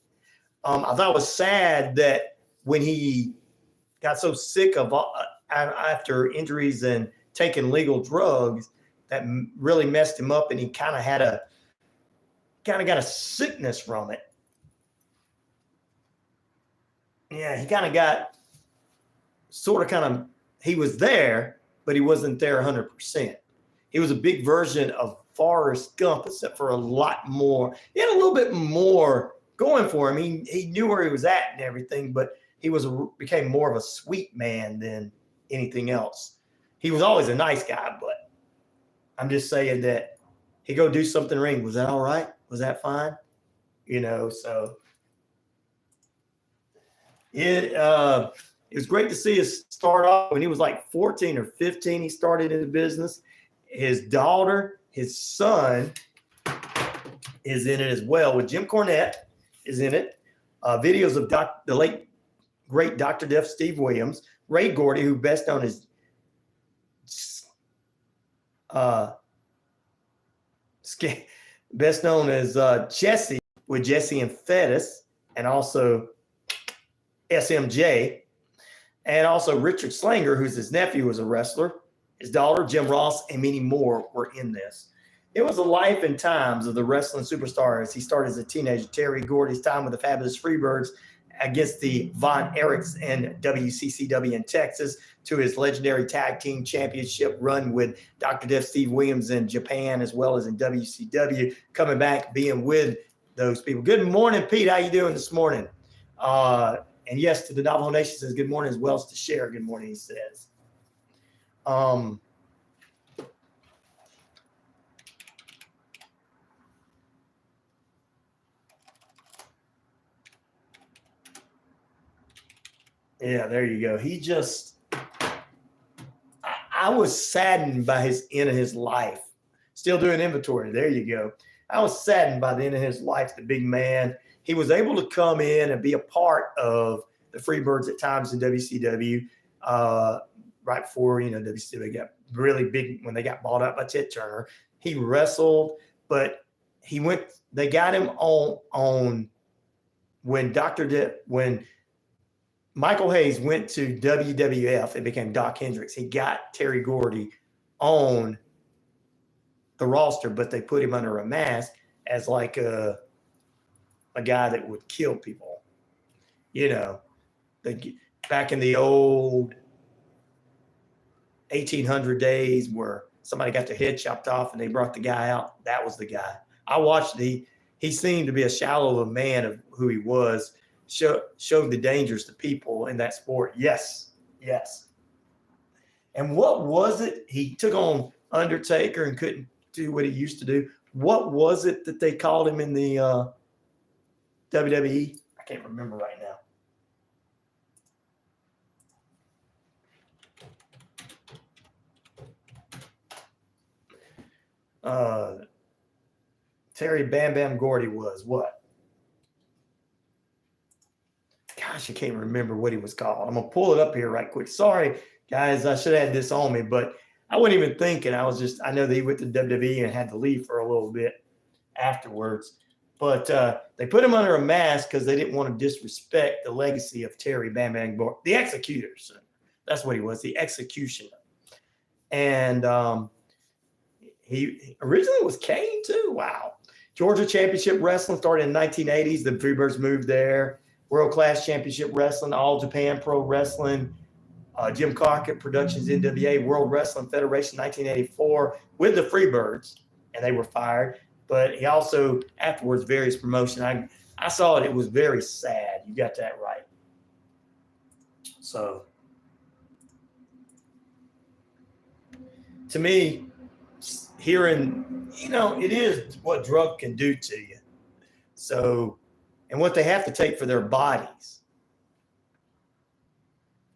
I thought it was sad that when he got so sick of after injuries and taking legal drugs, that really messed him up, and he kind of got a sickness from it. Yeah, he kind of got he was there, but he wasn't there 100%. He was a big version of Forrest Gump, except for a lot more. He had a little bit more going for him. He knew where he was at and everything, but he became more of a sweet man than anything else. He was always a nice guy, but I'm just saying that he go do something ring. Was that all right? Was that fine? So it was great to see us start off when he was like 14 or 15. He started in the business. His daughter, his son is in it as well, with Jim Cornette is in it. Videos of the late, great Dr. Death Steve Williams, Ray Gordy, who best known as Jesse, with Jesse and Fettis, and also SMJ, and also Richard Slanger, who's his nephew, was a wrestler. His daughter, Jim Ross, and many more were in this. It was the life and times of the wrestling superstar as he started as a teenager. Terry Gordy's time with the Fabulous Freebirds against the Von Erichs and WCCW in Texas, to his legendary tag team championship run with Dr. Death Steve Williams in Japan, as well as in WCW, coming back, being with those people. Good morning, Pete. How you doing this morning? And yes, to the Navajo Nation says good morning, as well as to Cher. Good morning, he says. Yeah, there you go. I was saddened by his end of his life. Still doing inventory. There you go. I was saddened by the end of his life, the big man. He was able to come in and be a part of the Freebirds at times in WCW, right before, WCW got really big when they got bought out by Ted Turner. He wrestled, but they got him on when Michael Hayes went to WWF and became Doc Hendricks. He got Terry Gordy on the roster, but they put him under a mask as like a guy that would kill people. Back in the old 1800 days where somebody got their head chopped off and they brought the guy out. That was the guy. I watched he seemed to be a shallow of a man of who he was. Showed the dangers to people in that sport. Yes. And what was it? He took on Undertaker and couldn't do what he used to do. What was it that they called him in the WWE? I can't remember right now. Terry Bam Bam Gordy was what? Gosh, I can't remember what he was called. I'm going to pull it up here right quick. Sorry, guys. I should have had this on me, but I wasn't even thinking. I know that he went to WWE and had to leave for a little bit afterwards. But they put him under a mask because they didn't want to disrespect the legacy of Terry Bam Bam Gordy, the executors. That's what he was, the executioner. And he originally was Kane too. Wow. Georgia Championship Wrestling started in the 1980s. The Freebirds moved there. World Class Championship Wrestling, All Japan Pro Wrestling, Jim Crockett Productions, NWA, World Wrestling Federation, 1984 with the Freebirds, and they were fired. But he also, afterwards, various promotion. I saw it. It was very sad. You got that right. So, to me, hearing, it is what drug can do to you. So, and what they have to take for their bodies.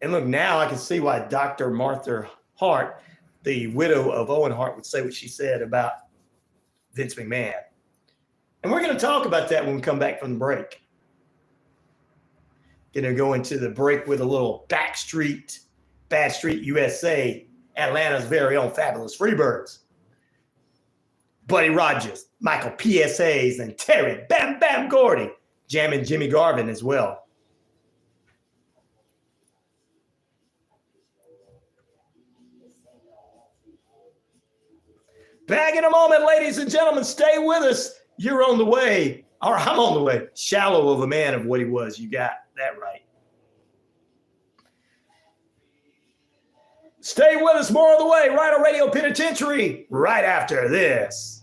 And look, now I can see why Dr. Martha Hart, the widow of Owen Hart, would say what she said about Vince McMahon. And we're going to talk about that when we come back from the break. Going to go into the break with a little Bad Street USA, Atlanta's very own fabulous Freebirds. Buddy Rogers, Michael PSAs, and Terry Bam Bam Gordy, jamming Jimmy Garvin as well. Back in a moment, ladies and gentlemen. Stay with us. You're on the way, or I'm on the way. Shallow of a man of what he was. You got that right. Stay with us. More on the way. RyanORadio Penitentiary right after this.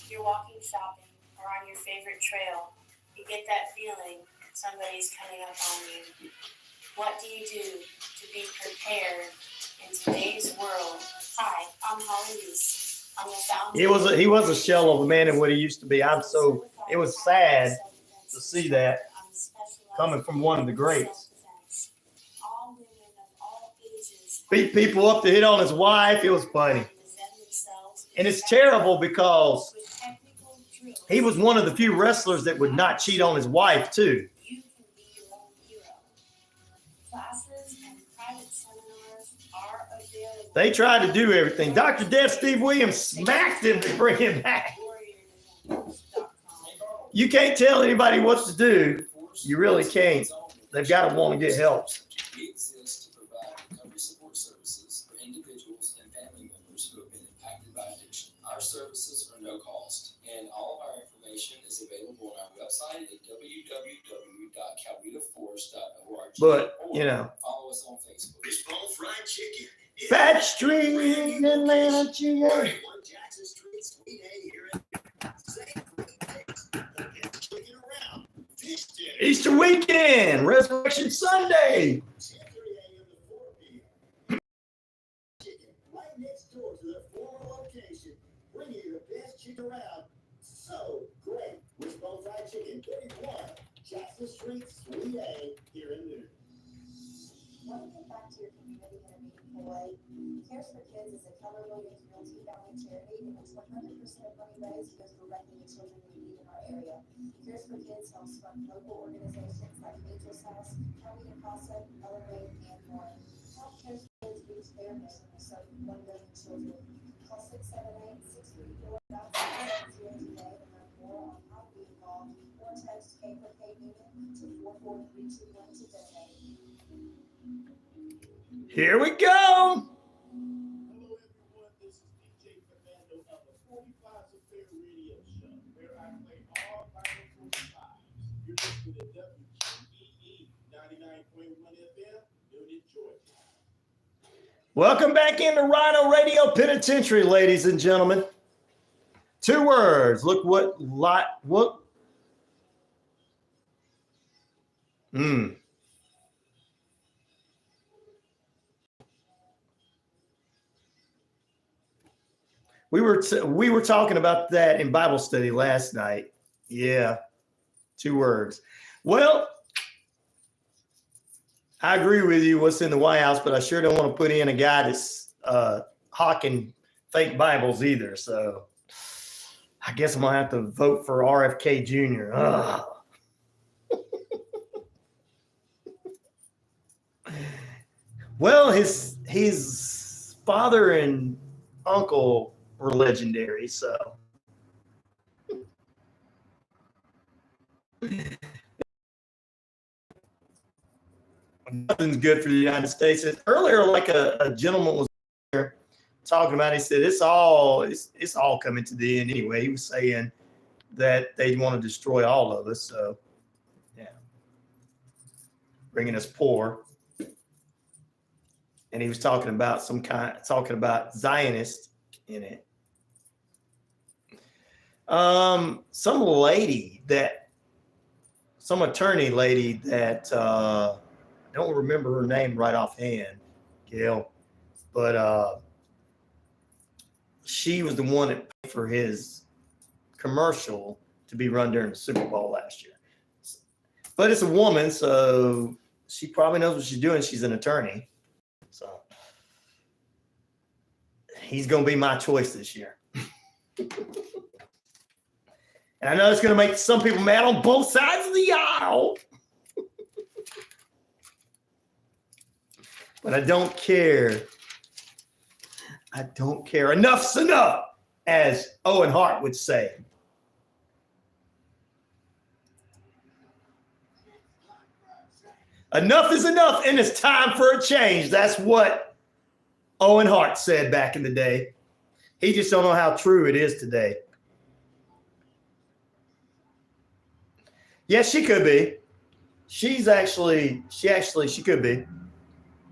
You're walking, shopping, or on your favorite trail. You get that feeling somebody's coming up on you. What do you do to be prepared in today's world? Hi, I'm Holly Reese. I'm the founder. He was a shell of a man and what he used to be. It was sad to see that coming from one of the greats. All women of all ages Beat people up to hit on his wife. It was funny. And it's terrible because he was one of the few wrestlers that would not cheat on his wife, too. You can be your own hero. Classes and private seminars are available. They tried to do everything. Dr. Death Steve Williams smacked him to bring him back. You can't tell anybody what to do. You really can't. They've got to want to get help. We exist to provide recovery support services for individuals and family members who have been impacted by addiction. Our services are no cost, and all of our information is available on our website at www.cowetaforce.org. But, Follow us on Facebook. Baseball fried chicken. Bad Street, Atlanta, GA. Jackson Street, Sweet A here in St. Chicken around. Fish dinner. Easter weekend, Resurrection Sunday. 10:30 a.m. to 4 p.m. Chicken right next door to the former location, bringing you the best chicken around. So great. Wishbone Fried Chicken, 31 Jackson Street, Sweet A here in Newton. Want to get back to your community in a meaningful way? Cares for Kids is a Keller Williams Realty family charity in which 100% of money raised goes directly to children in need in our area. Cares for Kids helps fund local organizations like Angel's House, County and Casa, Elevate, and more. Help Cares for Kids reach their mission of serving 1 million children. Call 678-634-9770 today to learn more on how to be involved, or text K for K Meeting to 44321 to donate. Here we go. Hello, everyone. This is DJ Fernando of the 45's Affair Radio Show, where I play all Final 45s. You're listening to WQEE 99.1 FM, Newton, Georgia. Welcome back into RyanORadio Penitentiary, ladies and gentlemen. 2 words. Look what. We were talking about that in Bible study last night. Yeah, 2 words. Well, I agree with you. What's in the White House, but I sure don't want to put in a guy that's hawking fake Bibles either. So I guess I'm gonna have to vote for RFK Jr. Well, his father and uncle were legendary, so nothing's good for the United States. Earlier, like a gentleman was there talking about, he said it's all coming to the end anyway. He was saying that they want to destroy all of us. So yeah, bringing us poor. And he was talking about Zionist in it. Some attorney lady that I don't remember her name right offhand, Gail, but she was the one that paid for his commercial to be run during the Super Bowl last year. But it's a woman, so she probably knows what she's doing. She's an attorney. So he's going to be my choice this year. And I know it's going to make some people mad on both sides of the aisle. But I don't care. I don't care. Enough's enough, as Owen Hart would say. Enough is enough, and it's time for a change. That's what Owen Hart said back in the day. He just don't know how true it is today. Yes, she could be. She could be.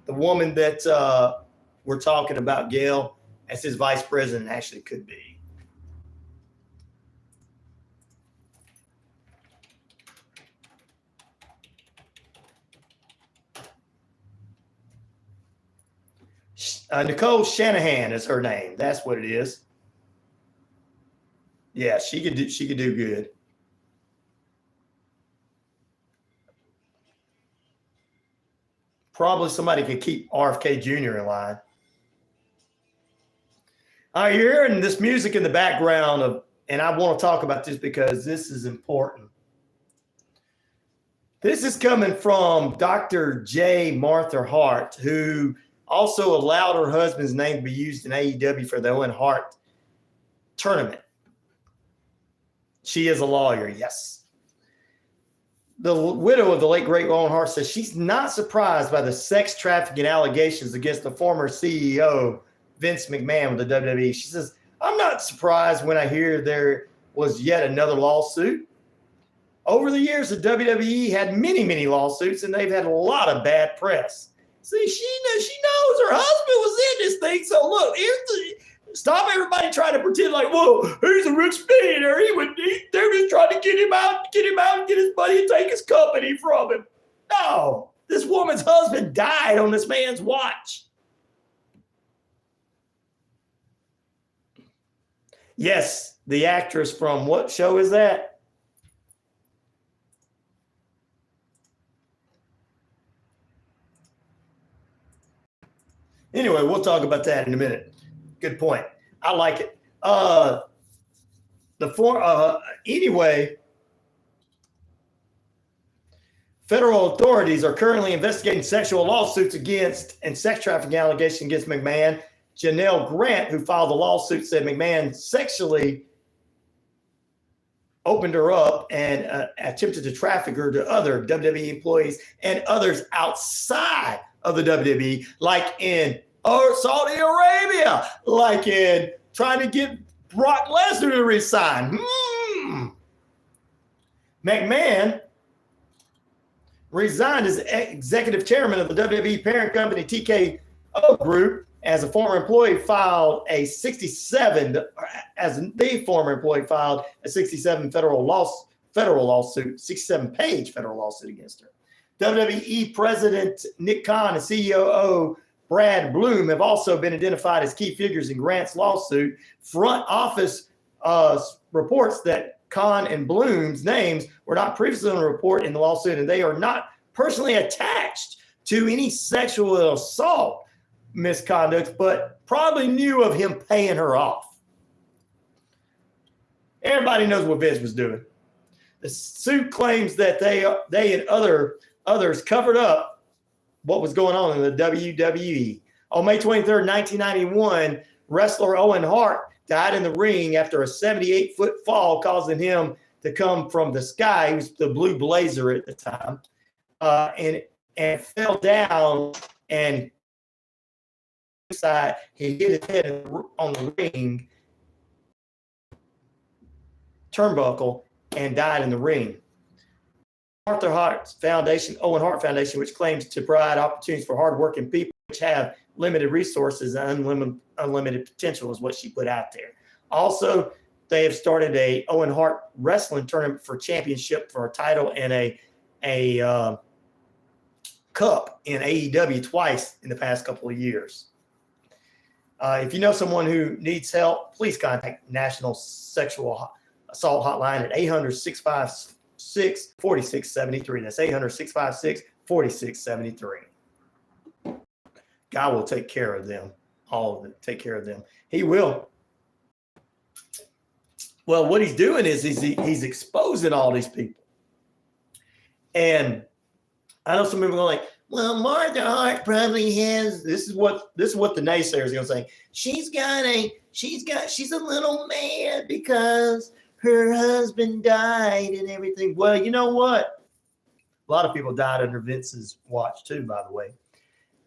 The woman that we're talking about, Gail, as his vice president, actually could be. Nicole Shanahan is her name. That's what it is. Yeah, she could do good. Probably somebody could keep RFK Jr. in line. All right, you're hearing this music in the background and I want to talk about this because this is important. This is coming from Dr. J. Martha Hart, who also allowed her husband's name to be used in AEW for the Owen Hart tournament. She is a lawyer, yes. The widow of the late great Owen Hart says she's not surprised by the sex trafficking allegations against the former CEO, Vince McMahon, with the WWE. She says, I'm not surprised when I hear there was yet another lawsuit. Over the years, the WWE had many, many lawsuits, and they've had a lot of bad press. See, she knows her husband was in this thing. So look, stop everybody trying to pretend like, whoa, he's a rich millionaire. They're just trying to get him out, and get his money and take his company from him. No, this woman's husband died on this man's watch. Yes, the actress from what show is that? Anyway, we'll talk about that in a minute. Good point. I like it. Anyway, federal authorities are currently investigating sexual lawsuits against and sex trafficking allegations against McMahon. Janelle Grant, who filed the lawsuit, said McMahon sexually opened her up and attempted to traffic her to other WWE employees and others outside of the WWE, like in Saudi Arabia, like in trying to get Brock Lesnar to resign. McMahon resigned as executive chairman of the WWE parent company TKO Group as a former employee filed a 67 federal lawsuit, 67-page federal lawsuit against her. WWE President Nick Khan and COO Brad Bloom have also been identified as key figures in Grant's lawsuit. Front office reports that Khan and Bloom's names were not previously on a report in the lawsuit, and they are not personally attached to any sexual assault misconduct, but probably knew of him paying her off. Everybody knows what Vince was doing. The suit claims that they and others covered up what was going on in the WWE. On May 23rd, 1991, wrestler Owen Hart died in the ring after a 78-foot fall, causing him to come from the sky. He was the Blue Blazer at the time, and fell down, and he hit his head on the ring turnbuckle and died in the ring. Owen Hart Foundation, which claims to provide opportunities for hardworking people which have limited resources and unlimited potential, is what she put out there. Also, they have started a Owen Hart wrestling tournament for championship for a title and a cup in AEW twice in the past couple of years. If you know someone who needs help, please contact National Sexual Assault Hotline at 800-656-4673. That's 800-656-4673. God will take care of them, all of them, take care of them. He will. Well, what he's doing is he's exposing all these people. And I know some people are like, well, Martha Hart probably has, this is what the naysayers are going to say. She's a little mad because her husband died and everything. Well, you know what? A lot of people died under Vince's watch too, by the way.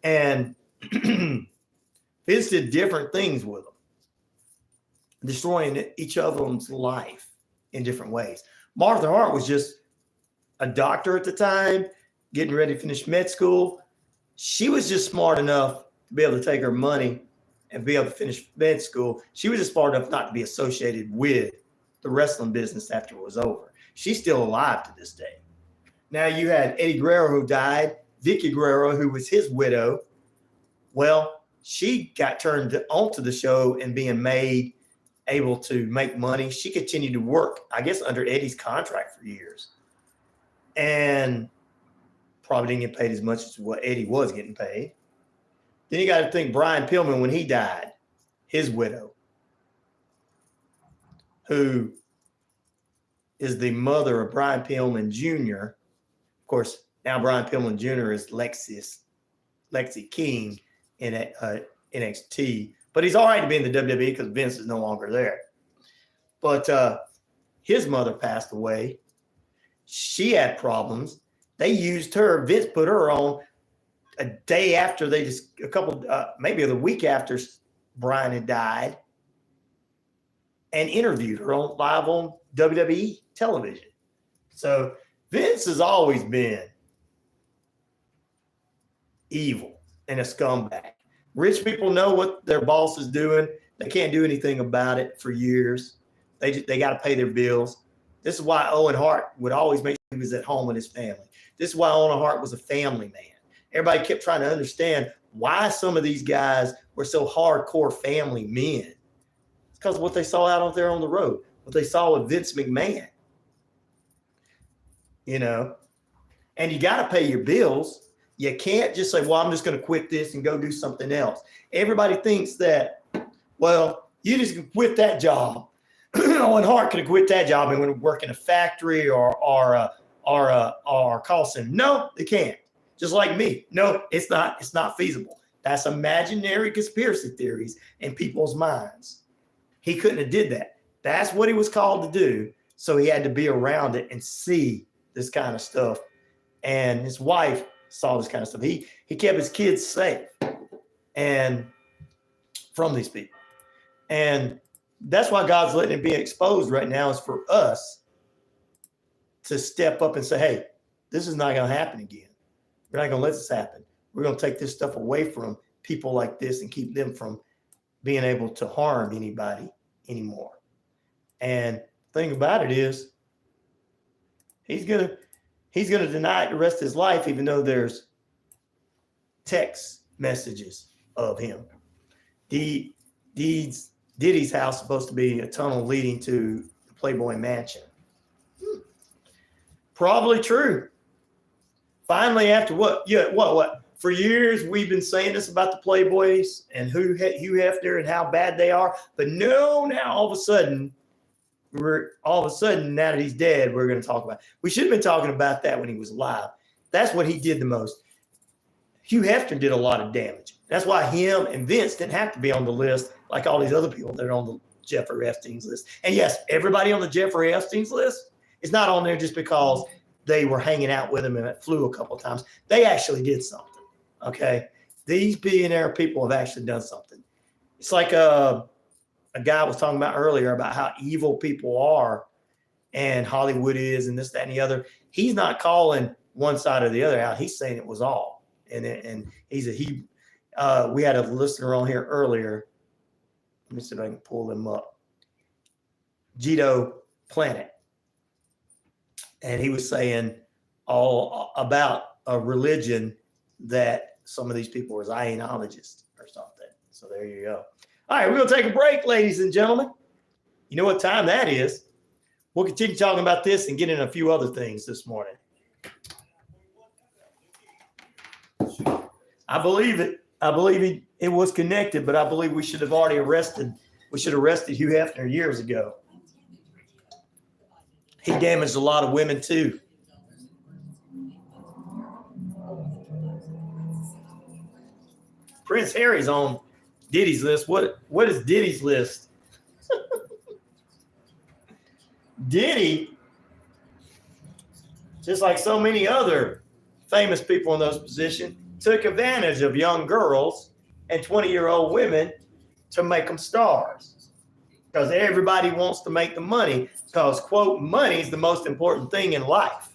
And Vince did different things with them, destroying each of them's life in different ways. Martha Hart was just a doctor at the time, getting ready to finish med school. She was just smart enough to be able to take her money and be able to finish med school. She was just smart enough not to be associated with the wrestling business after it was over. She's still alive to this day. Now you had Eddie Guerrero, who died, Vicky Guerrero, who was his widow. Well, she got turned onto the show and being made able to make money. She continued to work, I guess, under Eddie's contract for years. And probably didn't get paid as much as what Eddie was getting paid. Then you got to think Brian Pillman, when he died, his widow, who is the mother of Brian Pillman Jr. Of course, now Brian Pillman Jr. is Lexi King in NXT, but he's all right to be in the WWE because Vince is no longer there. But his mother passed away. She had problems. They used her. Vince put her on a day after maybe the week after Brian had died, and interviewed her live on WWE television. So Vince has always been evil and a scumbag. Rich people know what their boss is doing. They can't do anything about it for years. They got to pay their bills. This is why Owen Hart would always make sure he was at home with his family. This is why Owen Hart was a family man. Everybody kept trying to understand why some of these guys were so hardcore family men. It's because of what they saw out there on the road, what they saw with Vince McMahon. You know, and you got to pay your bills. You can't just say, well, I'm just going to quit this and go do something else. Everybody thinks that, well, you just can quit that job. Owen Hart could have quit that job and went to work in a factory or call center. No, they can't. Just like me. No, it's not feasible. That's imaginary conspiracy theories in people's minds. He couldn't have did that. That's what he was called to do. So he had to be around it and see this kind of stuff. And his wife saw this kind of stuff. He kept his kids safe and from these people. And that's why God's letting it be exposed right now, is for us to step up and say, hey, this is not going to happen again. We're not going to let this happen. We're going to take this stuff away from people like this and keep them from being able to harm anybody anymore. And the thing about it is, he's gonna deny it the rest of his life, even though there's text messages of him. Diddy's house is supposed to be a tunnel leading to the Playboy Mansion. Probably true. Finally, after what? For years, we've been saying this about the Playboys and Hugh Hefner and how bad they are. But no, now all of a sudden, now that he's dead, we're going to talk about it. We should have been talking about that when he was alive. That's what he did the most. Hugh Hefner did a lot of damage. That's why him and Vince didn't have to be on the list like all these other people that are on the Jeffrey Epstein's list. And yes, everybody on the Jeffrey Epstein's list is not on there just because they were hanging out with him and flew a couple of times. They actually did something. Okay. These billionaire people have actually done something. It's like a guy was talking about earlier about how evil people are and Hollywood is and this, that, and the other. He's not calling one side or the other out. He's saying it was all. And we had a listener on here earlier. Let me see if I can pull them up. Gito Planet. And he was saying all about a religion that some of these people were Zionologists or something. So there you go. All right, we're going to take a break, ladies and gentlemen. You know what time that is. We'll continue talking about this and get in a few other things this morning. I believe it. I believe it was connected, but I believe we should have already arrested Hugh Hefner years ago. He damaged a lot of women too. Prince Harry's on Diddy's list. What is Diddy's list? Diddy, just like so many other famous people in those positions, took advantage of young girls and 20-year-old women to make them stars. Because everybody wants to make the money. Because, quote, money is the most important thing in life.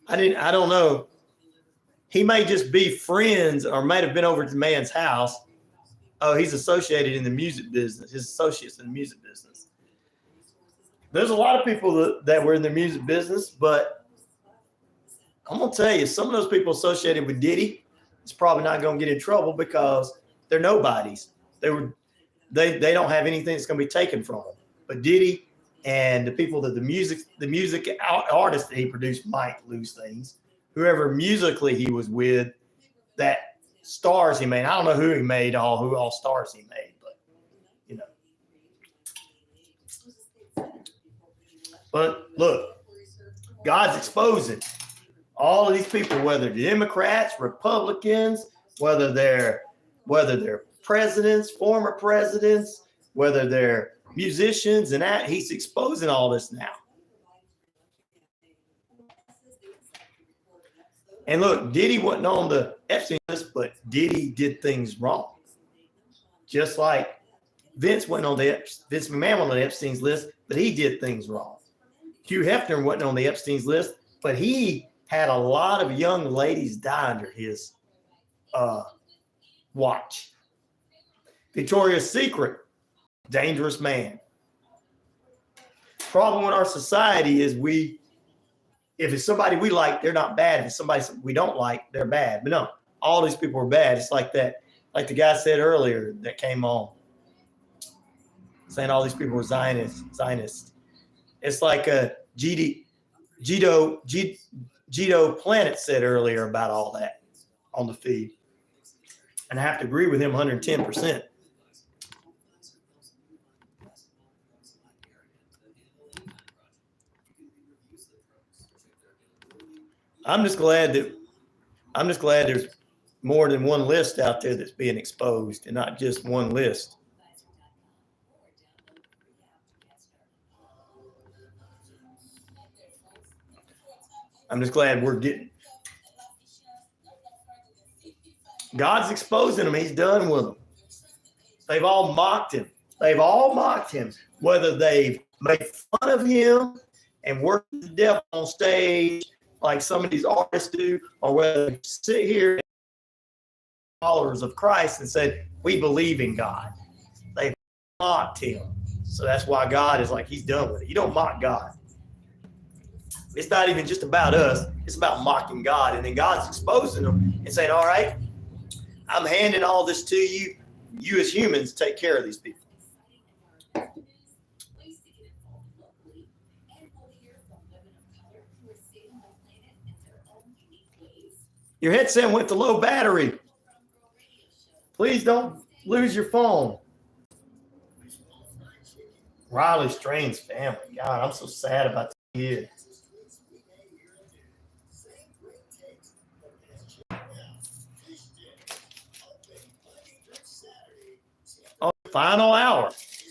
I don't know. He may just be friends or might have been over to the man's house. Oh, he's associated in the music business. His associates in the music business. There's a lot of people that were in the music business, but I'm going to tell you, some of those people associated with Diddy is probably not going to get in trouble because they're nobodies. They don't have anything that's going to be taken from them. But Diddy and the people that the music artists that he produced might lose things. Whoever musically he was with, that stars he made. I don't know who he made, who all stars he made, but you know. But look, God's exposing all of these people, whether they're Democrats, Republicans, whether they're presidents, former presidents, whether they're musicians, and that he's exposing all this now. And look, Diddy wasn't on the Epstein list, but Diddy did things wrong. Just like Vince McMahon on the Epstein's list, but he did things wrong. Hugh Hefner wasn't on the Epstein's list, but he had a lot of young ladies die under his watch. Victoria's Secret, dangerous man. Problem with our society is if it's somebody we like, they're not bad. If it's somebody we don't like, they're bad. But no, all these people are bad. It's like that, like the guy said earlier that came on, saying all these people were Zionists. It's like Gito Planet said earlier about all that on the feed. And I have to agree with him 110%. I'm just glad there's more than one list out there that's being exposed and not just one list. I'm just glad God's exposing them. He's done with them. They've all mocked him. Whether they've made fun of him, and worship the devil on stage like some of these artists do, or whether they sit here and followers of Christ and say, we believe in God. They've mocked him. So that's why God is like, he's done with it. You don't mock God. It's not even just about us. It's about mocking God. And then God's exposing them and saying, all right, I'm handing all this to you. You as humans take care of these people. Your headset went to low battery. Please don't lose your phone. Riley Strain's family. God, I'm so sad about the kid. Oh, final hour.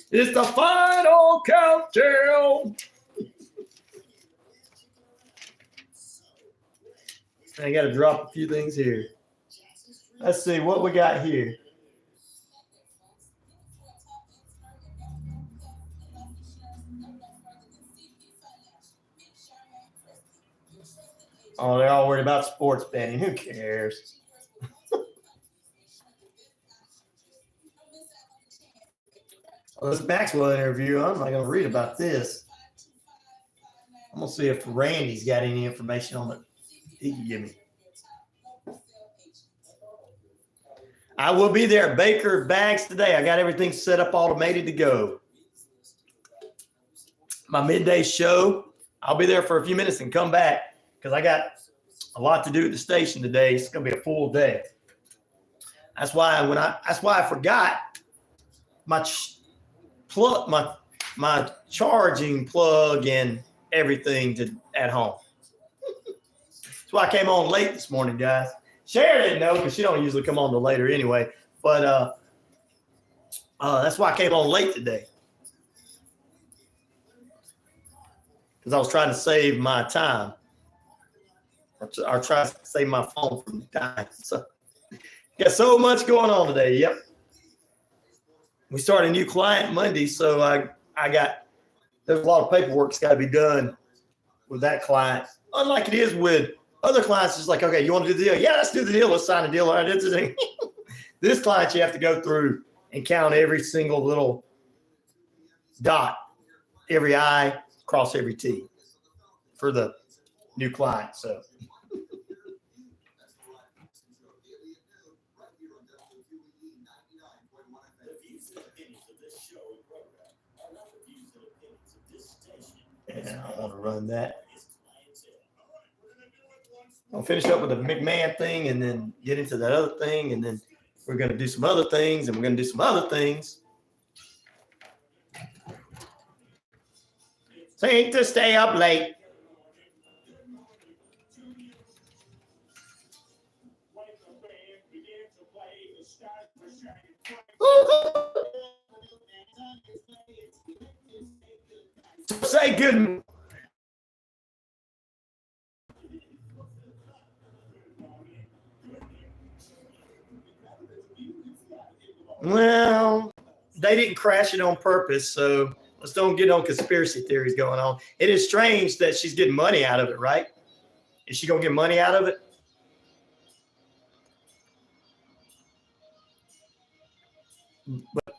It's the final countdown. I got to drop a few things here. Let's see what we got here. Oh, they're all worried about sports betting. Who cares? Well, this Maxwell interview, I'm not going to read about this. I'm going to see if Randy's got any information on it he can give me. I will be there at Baker Bags today. I got everything set up, automated to go. My midday show, I'll be there for a few minutes and come back because I got a lot to do at the station today. It's going to be a full day. That's why I forgot my my charging plug and everything at home. That's why I came on late this morning, guys. Sharon didn't know because she don't usually come on till later anyway. But that's why I came on late today. Because I was trying to save my time. Or try to save my phone from dying. So got so much going on today. Yep. We start a new client Monday, so there's a lot of paperwork that's got to be done with that client. Unlike it is with other clients, it's like, okay, you want to do the deal? Yeah, let's do the deal. Let's sign a deal. All right, that's the thing. This client, you have to go through and count every single little dot, every I, cross every T for the new client. So. Yeah, I want to run that. I'll finish up with the McMahon thing and then get into that other thing. And then we're going to do some other things and we're going to do some other things. Think to stay up late. Say good. Well, they didn't crash it on purpose, so let's don't get on conspiracy theories going on. It is strange that she's getting money out of it, right? Is she going to get money out of it? But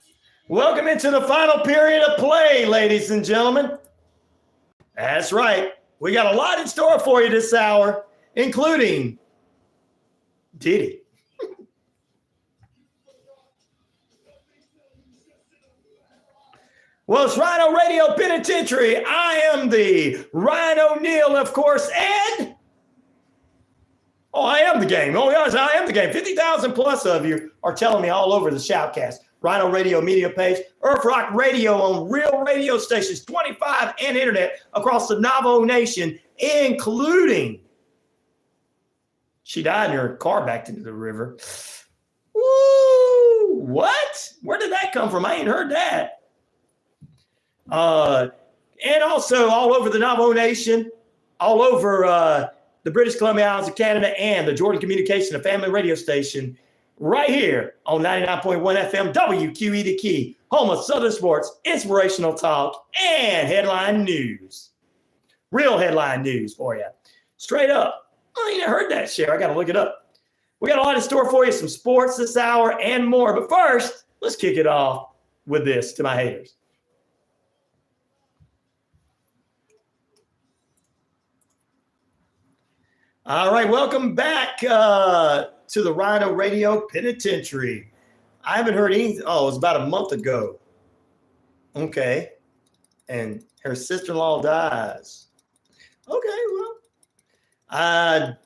welcome into the final period of play, ladies and gentlemen. That's right. We got a lot in store for you this hour, including Diddy. Well, it's RyanORadio Penitentiary. I am the Ryan Neal, of course, and I am the game. Oh, yes, I am the game. 50,000 plus of you are telling me all over the Shoutcast. RyanORadio media page, Earth Rock Radio on real radio stations, 25 and internet across the Navajo Nation, including she died in her car backed into the river. Woo! What? Where did that come from? I ain't heard that. And also all over the Navajo Nation, all over the British Columbia Islands of Canada, and the Jordan Communication and Family Radio Station right here on 99.1 FM, WQEE The Key, home of Southern sports, inspirational talk, and headline news. Real headline news for you. Straight up. Oh, you never heard that, Cher. I got to look it up. We got a lot in store for you, some sports this hour and more. But first, let's kick it off with this to my haters. All right, welcome back to the RyanORadio Penitentiary. I haven't heard anything. Oh, it was about a month ago. Okay. And her sister-in-law dies. Okay, well.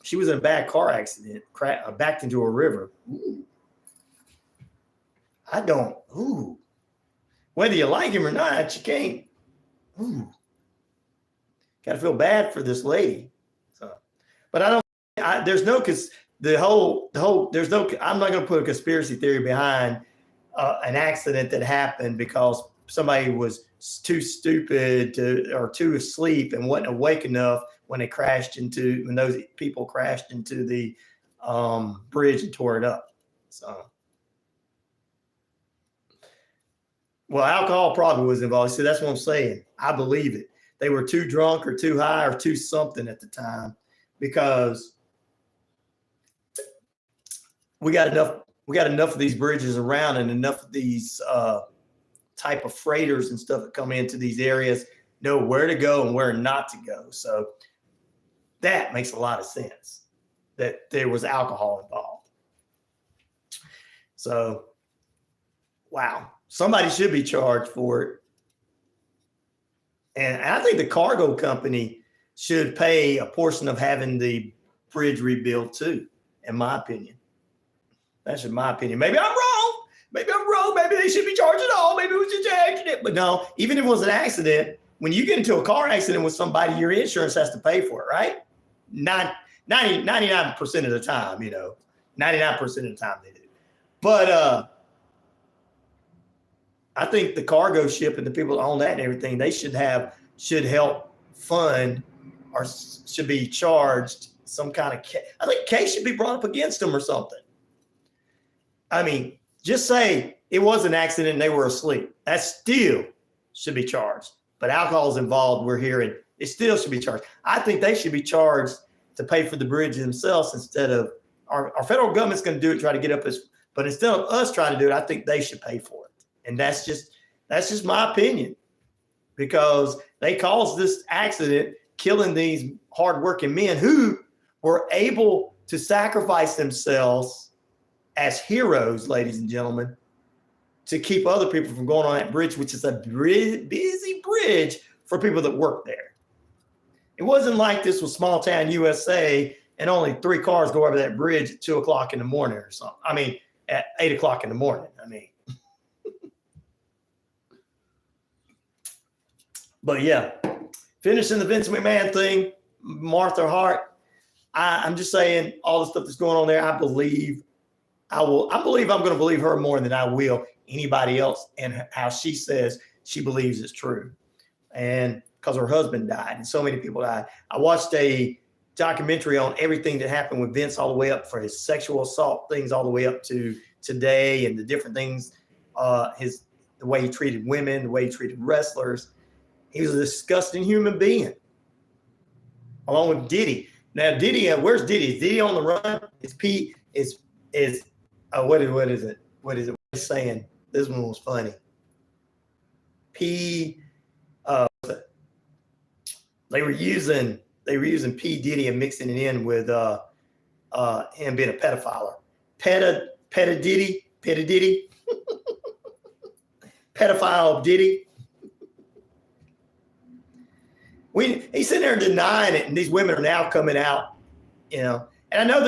She was in a bad car accident, backed into a river. Ooh. Whether you like him or not, you can't. Got to feel bad for this lady. So, but I'm not going to put a conspiracy theory behind an accident that happened because somebody was too stupid or too asleep and wasn't awake enough when those people crashed into the bridge and tore it up. So, well, alcohol probably was involved. See, that's what I'm saying. I believe it. They were too drunk or too high or too something at the time because we got enough of these bridges around and enough of these type of freighters and stuff that come into these areas know where to go and where not to go. So that makes a lot of sense that there was alcohol involved. So, wow, somebody should be charged for it. And I think the cargo company should pay a portion of having the bridge rebuilt too, in my opinion. That's in my opinion. Maybe I'm wrong. Maybe they should be charged at all. Maybe it was just an accident. But no, even if it was an accident, when you get into a car accident with somebody, your insurance has to pay for it, right? 99% of the time, 99% of the time they do. But I think the cargo ship and the people that own that and everything, they should help fund or should be charged some kind of case. I think case should be brought up against them or something. I mean, just say it was an accident and they were asleep. That still should be charged. But alcohol is involved. We're hearing it still should be charged. I think they should be charged to pay for the bridge themselves instead of our federal government's going to do it, try to get up this. But instead of us trying to do it, I think they should pay for it. And that's just my opinion, because they caused this accident, killing these hardworking men who were able to sacrifice themselves as heroes, ladies and gentlemen, to keep other people from going on that bridge, which is a busy bridge for people that work there. It wasn't like this was small town USA and only 3 cars go over that bridge at 2:00 in the morning or something. I mean, at 8:00 in the morning. I mean, but yeah, finishing the Vince McMahon thing, Martha Hart. I'm just saying all the stuff that's going on there. I believe I'm going to believe her more than I will anybody else and how she says she believes it's true. And because her husband died and so many people died. I watched a documentary on everything that happened with Vince all the way up for his sexual assault things all the way up to today and the different things, the way he treated women, the way he treated wrestlers. He was a disgusting human being, along with Diddy. Now, Diddy, where's Diddy? Is Diddy on the run? Is Pete? What is it? What is it saying? This one was funny. They were using P. Diddy and mixing it in with him being a pedophile. Diddy, pedophile Diddy. He's sitting there denying it, and these women are now coming out, And I know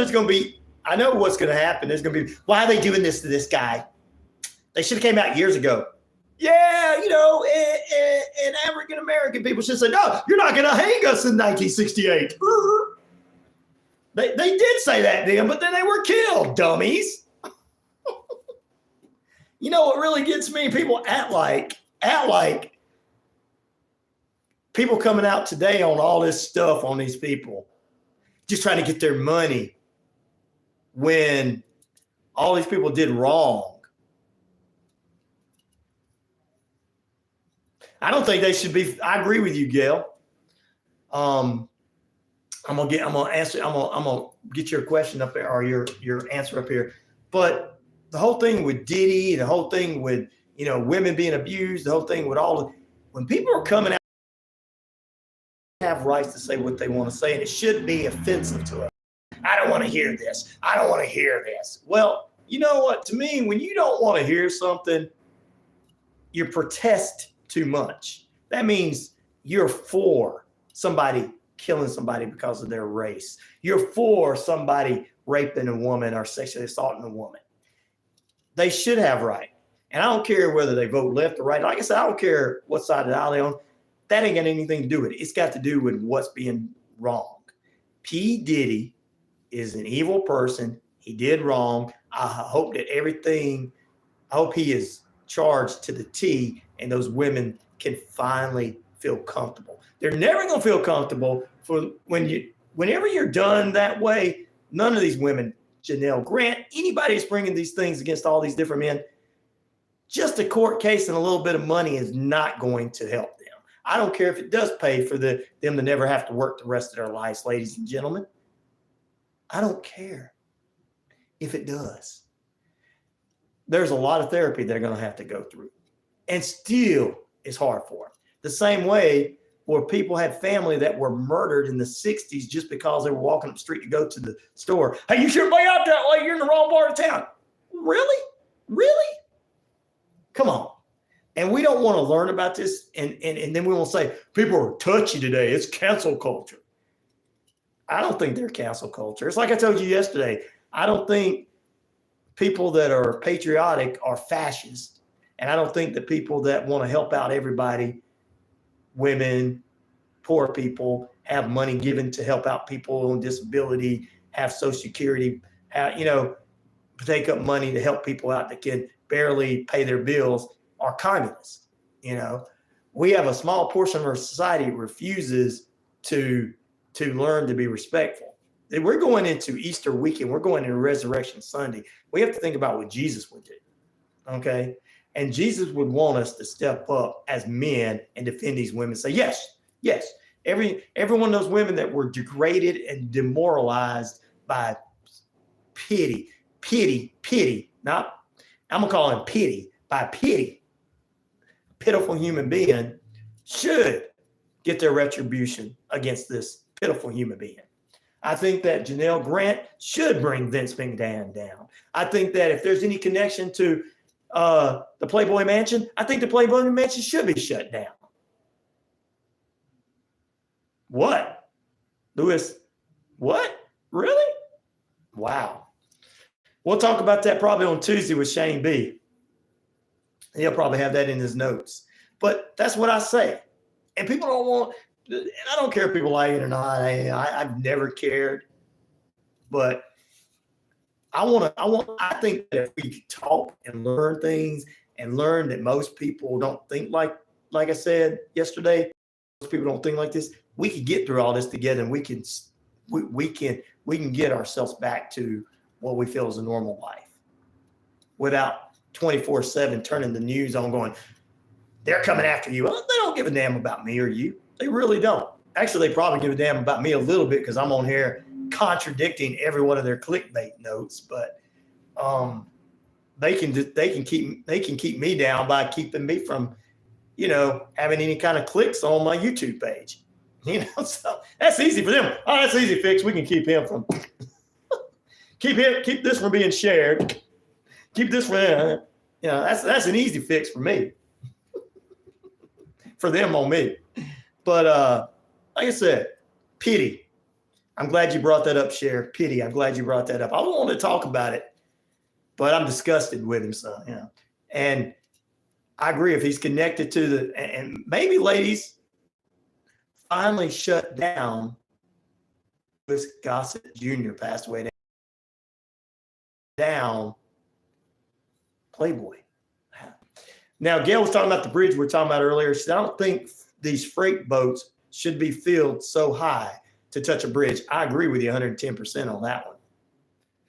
I know what's going to happen. There's going to be, why are they doing this to this guy? They should have came out years ago. Yeah, and African American people should say, no, you're not going to hang us in 1968. They did say that then, but then they were killed, dummies. You know what really gets me? People act like people coming out today on all this stuff on these people, just trying to get their money when all these people did wrong. I don't think they should be. I agree with you, Gail. I'm gonna get your question up there, or your answer up here. But the whole thing with Diddy, the whole thing with, you know, women being abused, the whole thing with when people are coming out, they have rights to say what they want to say, and it shouldn't be offensive to us. I don't want to hear this. I don't want to hear this. Well, you know what? To me, when you don't want to hear something, you protest too much. That means you're for somebody killing somebody because of their race. You're for somebody raping a woman or sexually assaulting a woman. They should have right. And I don't care whether they vote left or right. Like I said, I don't care what side of the aisle they're on. That ain't got anything to do with it. It's got to do with what's being wrong. P. Diddy is an evil person. He did wrong. I hope he is charged to the T, and those women can finally feel comfortable. They're never going to feel comfortable whenever you're done that way. None of these women, Janelle Grant, anybody that's bringing these things against all these different men, just a court case and a little bit of money is not going to help them. I don't care if it does pay for them to never have to work the rest of their lives, ladies and gentlemen. I don't care if it does. There's a lot of therapy they're going to have to go through, and still it's hard for them. The same way where people had family that were murdered in the 60s just because they were walking up the street to go to the store. Hey, you shouldn't be out that way. You're in the wrong part of town. Really? Really? Come on. And we don't want to learn about this. And then we will say, people are touchy today. It's cancel culture. I don't think they're cancel culture. It's like I told you yesterday. I don't think people that are patriotic are fascist. And I don't think the people that want to help out everybody, women, poor people, have money given to help out people on disability, have Social Security, take up money to help people out that can barely pay their bills, are communists. We have a small portion of our society that refuses to learn to be respectful. We're going into Easter weekend. We're going into Resurrection Sunday. We have to think about what Jesus would do. Okay. And Jesus would want us to step up as men and defend these women. Say, yes. Every one of those women that were degraded and demoralized by pity. Not, I'm going to call him pity. By pity. Pitiful human being should get their retribution against this pitiful human being. I think that Janelle Grant should bring Vince McMahon down. I think that if there's any connection to the Playboy Mansion, I think the Playboy Mansion should be shut down. What? Lewis? What? Really? Wow. We'll talk about that probably on Tuesday with Shane B. He'll probably have that in his notes. But that's what I say. And people don't want, and I don't care if people like it or not. I've never cared. But I think that if we talk and learn things and learn that most people don't think like I said yesterday, most people don't think like this, we can get through all this together, and we can get ourselves back to what we feel is a normal life without 24/7 turning the news on going, they're coming after you. Well, they don't give a damn about me or you. They really don't. Actually, they probably give a damn about me a little bit because I'm on here contradicting every one of their clickbait notes. But they can keep me down by keeping me from, having any kind of clicks on my YouTube page. So that's easy for them. Oh, that's easy fix. We can keep him from keep this from being shared. Keep this from that's an easy fix for me. For them on me. But like I said, pity. I'm glad you brought that up, Cher. Pity. I'm glad you brought that up. I don't want to talk about it, but I'm disgusted with him, so And I agree, if he's connected to and maybe ladies finally shut down. Louis Gossett Jr. passed away down Playboy. Now, Gail was talking about the bridge we were talking about earlier. She said, I don't think these freight boats should be filled so high to touch a bridge. I agree with you 110% on that one.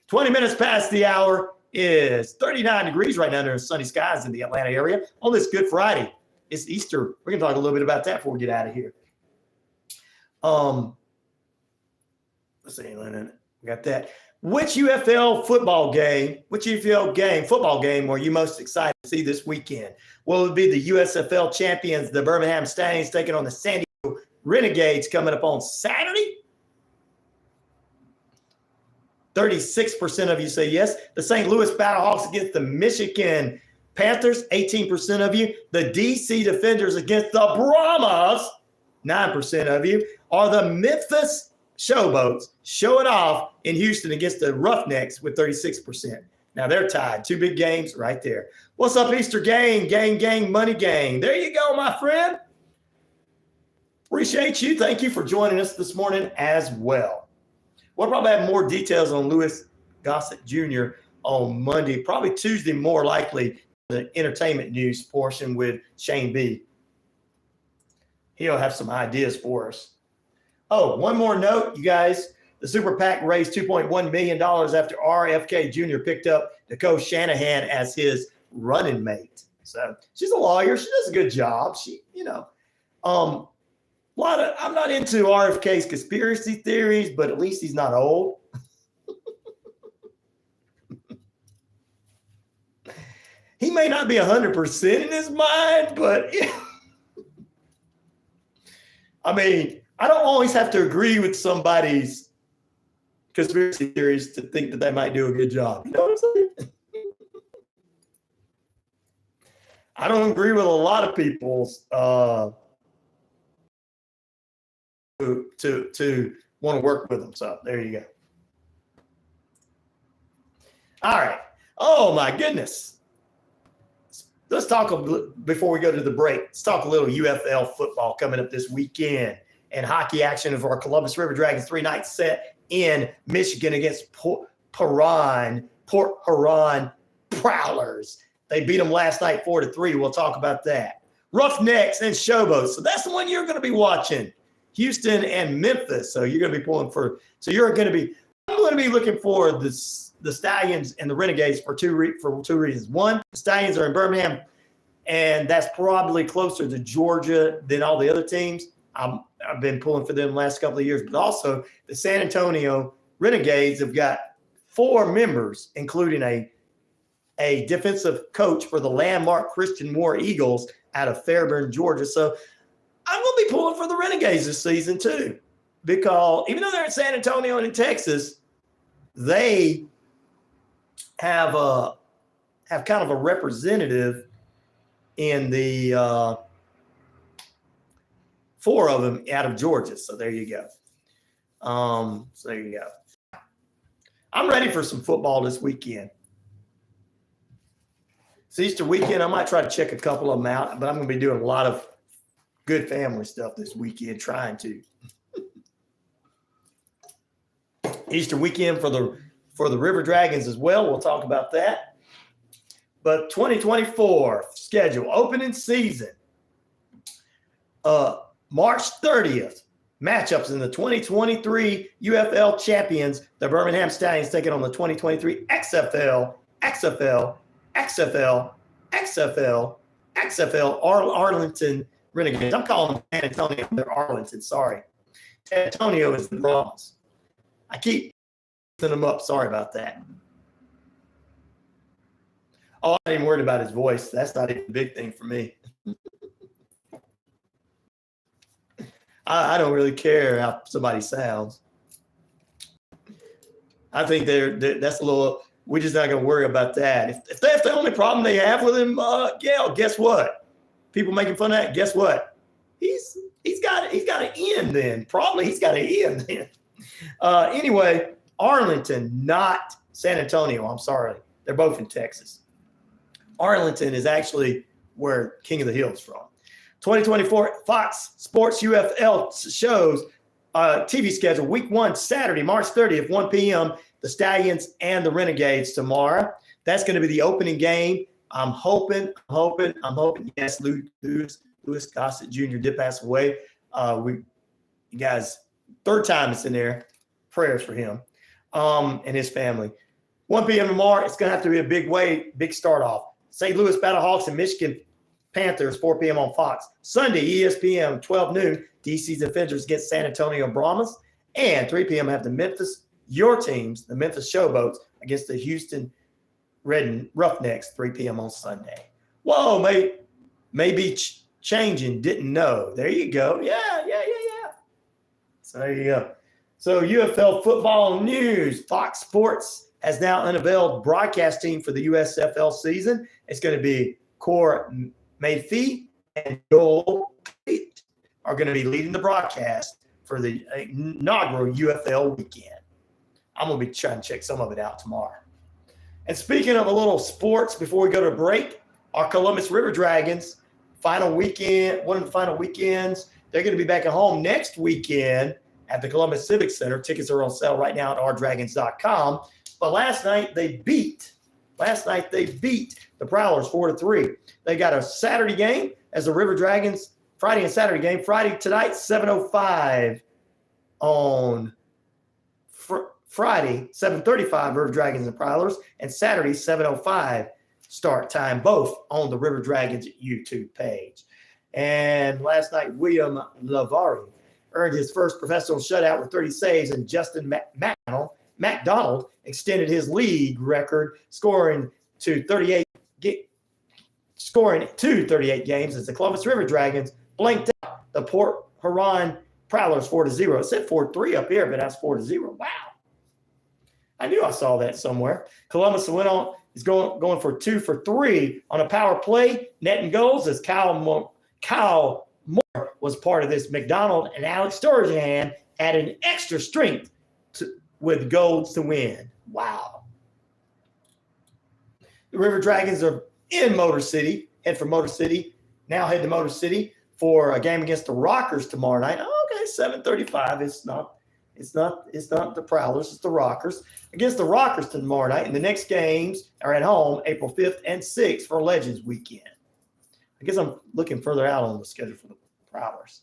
20 minutes past the hour is 39 degrees right now. There's sunny skies in the Atlanta area on this Good Friday. It's Easter. We're going to talk a little bit about that before we get out of here. Let's see. We got that. Which UFL football game were you most excited to see this weekend? Well, it would be the USFL champions, the Birmingham Stallions, taking on the San Diego Renegades coming up on Saturday. 36% of you say yes. The St. Louis Battlehawks against the Michigan Panthers, 18% of you. The DC Defenders against the Brahmas, 9% of you. Are the Memphis Showboats showing off in Houston against the Roughnecks with 36%. Now they're tied. Two big games right there. What's up, Easter gang? Gang, money gang. There you go, my friend. Appreciate you. Thank you for joining us this morning as well. We'll probably have more details on Louis Gossett Jr. on Monday, probably Tuesday, more likely, the entertainment news portion with Shane B. He'll have some ideas for us. Oh, one more note, you guys. The Super PAC raised $2.1 million after RFK Jr. picked up Nicole Shanahan as his running mate. So she's a lawyer. She does a good job. I'm not into RFK's conspiracy theories, but at least he's not old. He may not be 100% in his mind, but I mean, I don't always have to agree with somebody's conspiracy theories to think that they might do a good job. You know what I'm saying? I don't agree with a lot of people's to want to work with them. So there you go. All right. Oh my goodness. Let's talk before we go to the break. Let's talk a little UFL football coming up this weekend and hockey action of our Columbus River Dragons 3-night set in Michigan against Port Huron Prowlers. They beat them last night 4-3. We'll talk about that. Roughnecks and Showboats. So that's the one you're going to be watching. Houston and Memphis. So you're going to be pulling for. So I'm going to be looking for the Stallions and the Renegades for two reasons. One, the Stallions are in Birmingham, and that's probably closer to Georgia than all the other teams. I've been pulling for them the last couple of years, but also the San Antonio Renegades have got 4 members, including a defensive coach for the landmark Christian War Eagles out of Fairburn, Georgia. So I'm going to be pulling for the Renegades this season too, because even though they're in San Antonio and in Texas, they have kind of a representative in the 4 of them out of Georgia. So there you go. I'm ready for some football this weekend. It's Easter weekend. I might try to check a couple of them out, but I'm going to be doing a lot of good family stuff this weekend, trying to. Easter weekend for the River Dragons as well. We'll talk about that. But 2024 schedule, opening season. March 30th, matchups in the 2023 UFL champions, the Birmingham Stallions, taking on the 2023 XFL Arlington Renegades. I'm calling them San Antonio. They're Arlington. Sorry. San Antonio is the Brahmas. I keep them up. Sorry about that. Oh, I ain't even worried about his voice. That's not even a big thing for me. I don't really care how somebody sounds. I think that's a little. We're just not going to worry about that. If that's the only problem they have with him, guess what? People making fun of that. Guess what? He's got an end then. Probably he's got an end then. Anyway, Arlington, not San Antonio. I'm sorry. They're both in Texas. Arlington is actually where King of the Hill is from. 2024 Fox Sports UFL shows TV schedule. Week 1, Saturday, March 30th, 1 p.m., the Stallions and the Renegades tomorrow. That's going to be the opening game. I'm hoping. Yes, Louis Gossett Jr. did pass away. You guys, 3rd time it's in there. Prayers for him and his family. 1 p.m. tomorrow. It's going to have to be a big start off. St. Louis Battlehawks and Michigan Panthers, 4 p.m. on Fox. Sunday, ESPN, 12 noon, DC's Defenders against San Antonio Brahmas. And 3 p.m. have the Memphis Showboats against the Houston Roughnecks, 3 p.m. on Sunday. Whoa, maybe changing, didn't know. There you go. Yeah. So there you go. So UFL football news. Fox Sports has now unveiled broadcast team for the USFL season. It's going to be Core Mayfie and Joel are going to be leading the broadcast for the inaugural UFL weekend. I'm going to be trying to check some of it out tomorrow. And speaking of a little sports, before we go to break, our Columbus River Dragons, one of the final weekends, they're going to be back at home next weekend at the Columbus Civic Center. Tickets are on sale right now at rdragons.com. But last night they beat the Prowlers 4-3. They got a Saturday game as the River Dragons, Friday and Saturday game. Friday tonight, 7:05 on Friday, 7:35, River Dragons and Prowlers, and Saturday, 7:05 start time, both on the River Dragons YouTube page. And last night, William Lavari earned his first professional shutout with 30 saves, and Justin McDonald extended his league record, scoring to 38 games as the Columbus River Dragons blanked out the Port Huron Prowlers 4-0. It said 4-3 up here, but that's 4-0. Wow. I knew I saw that somewhere. Columbus is going for 2 for 3 on a power play, netting goals as Kyle Moore was part of this. McDonald and Alex Sturgeon added extra strength with goals to win. Wow. The River Dragons are in Motor City. Head to Motor City for a game against the Rockers tomorrow night. Okay, 7:35. It's not the Prowlers, it's the Rockers. Against the Rockers tomorrow night. And the next games are at home April 5th and 6th for Legends Weekend. I guess I'm looking further out on the schedule for the Prowlers.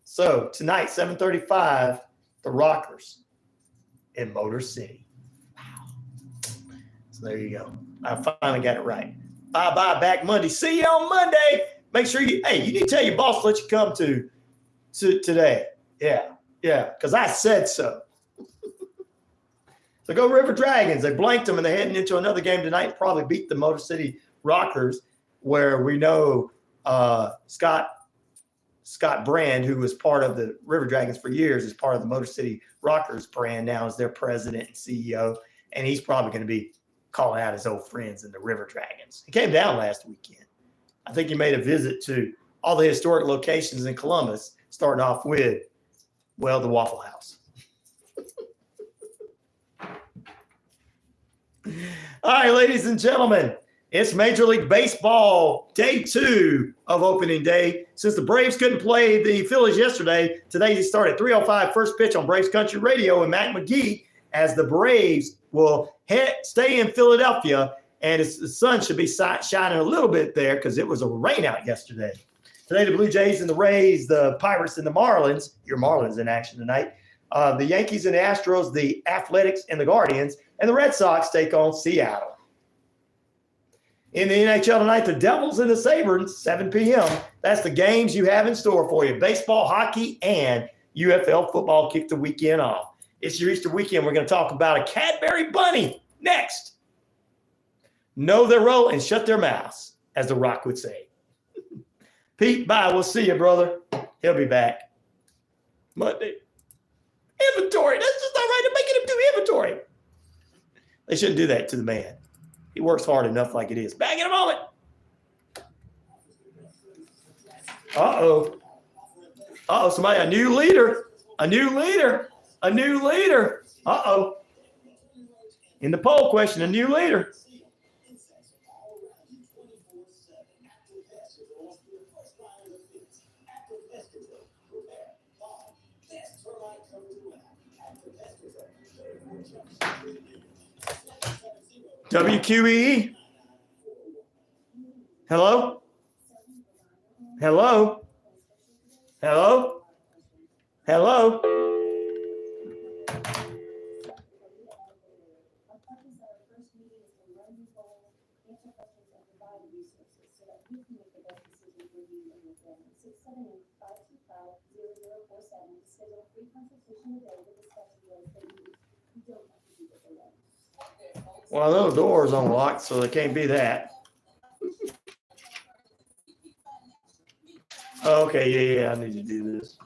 So tonight, 7:35, the Rockers in Motor City. Wow. So there you go. I finally got it right. Bye-bye, back Monday. See you on Monday. Make sure you need to tell your boss to let you come to today. Yeah, because I said so. So go River Dragons. They blanked them, and they're heading into another game tonight. Probably beat the Motor City Rockers, where we know Scott Brand, who was part of the River Dragons for years, is part of the Motor City Rockers brand now as their president and CEO, and he's probably going to be calling out his old friends in the River Dragons. He came down last weekend. I think he made a visit to all the historic locations in Columbus, starting off with, well, the Waffle House. All right, ladies and gentlemen, it's Major League Baseball, day 2 of opening day. Since the Braves couldn't play the Phillies yesterday, today they start at 3:05, first pitch on Braves Country Radio and Matt McGee, as the Braves will stay in Philadelphia, and the sun should be shining a little bit there because it was a rain out yesterday. Today, the Blue Jays and the Rays, the Pirates and the Marlins, your Marlins in action tonight, the Yankees and the Astros, the Athletics and the Guardians, and the Red Sox take on Seattle. In the NHL tonight, the Devils and the Sabres, 7 p.m. That's the games you have in store for you. Baseball, hockey, and UFL football kick the weekend off. It's your Easter weekend. We're going to talk about a Cadbury bunny next. Know their role and shut their mouths, as The Rock would say. Pete, bye. We'll see you, brother. He'll be back Monday. Inventory. That's just not right. They're making him do inventory. They shouldn't do that to the man. He works hard enough like it is. Back in a moment. Uh-oh, somebody, a new leader. Uh-oh. In the poll question, a new leader. WQEE. Hello? Hello? Hello? Hello? answer questions, and provide resources so that you can make the best decision for you and your family. 678-525-0047 to schedule a free consultation today with a specialist that you need. You don't have to do this alone. Well, those doors unlocked, so it can't be that. Okay, yeah, I need to do this.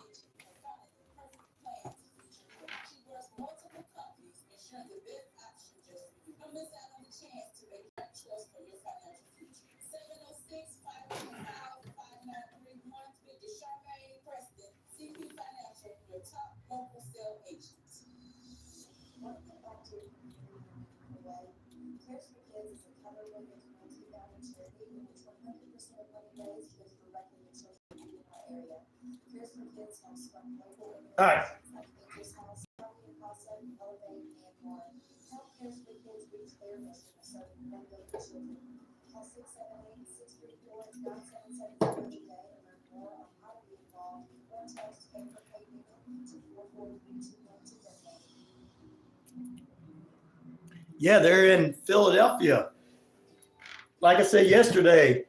Cares for Kids is a cover women's multi-family charity in which 100% of money raised goes directly to children in our area. Cares for Kids helps fund local organizations like Nature's House, Healthy and Casa, Elevate, and more. Help Cares for Kids reach their mission of serving vulnerable children. Call 678-634-9770 today and learn more on how to be involved, or text pay for pay to 44321 to donate. Yeah, they're in Philadelphia. Like I said yesterday,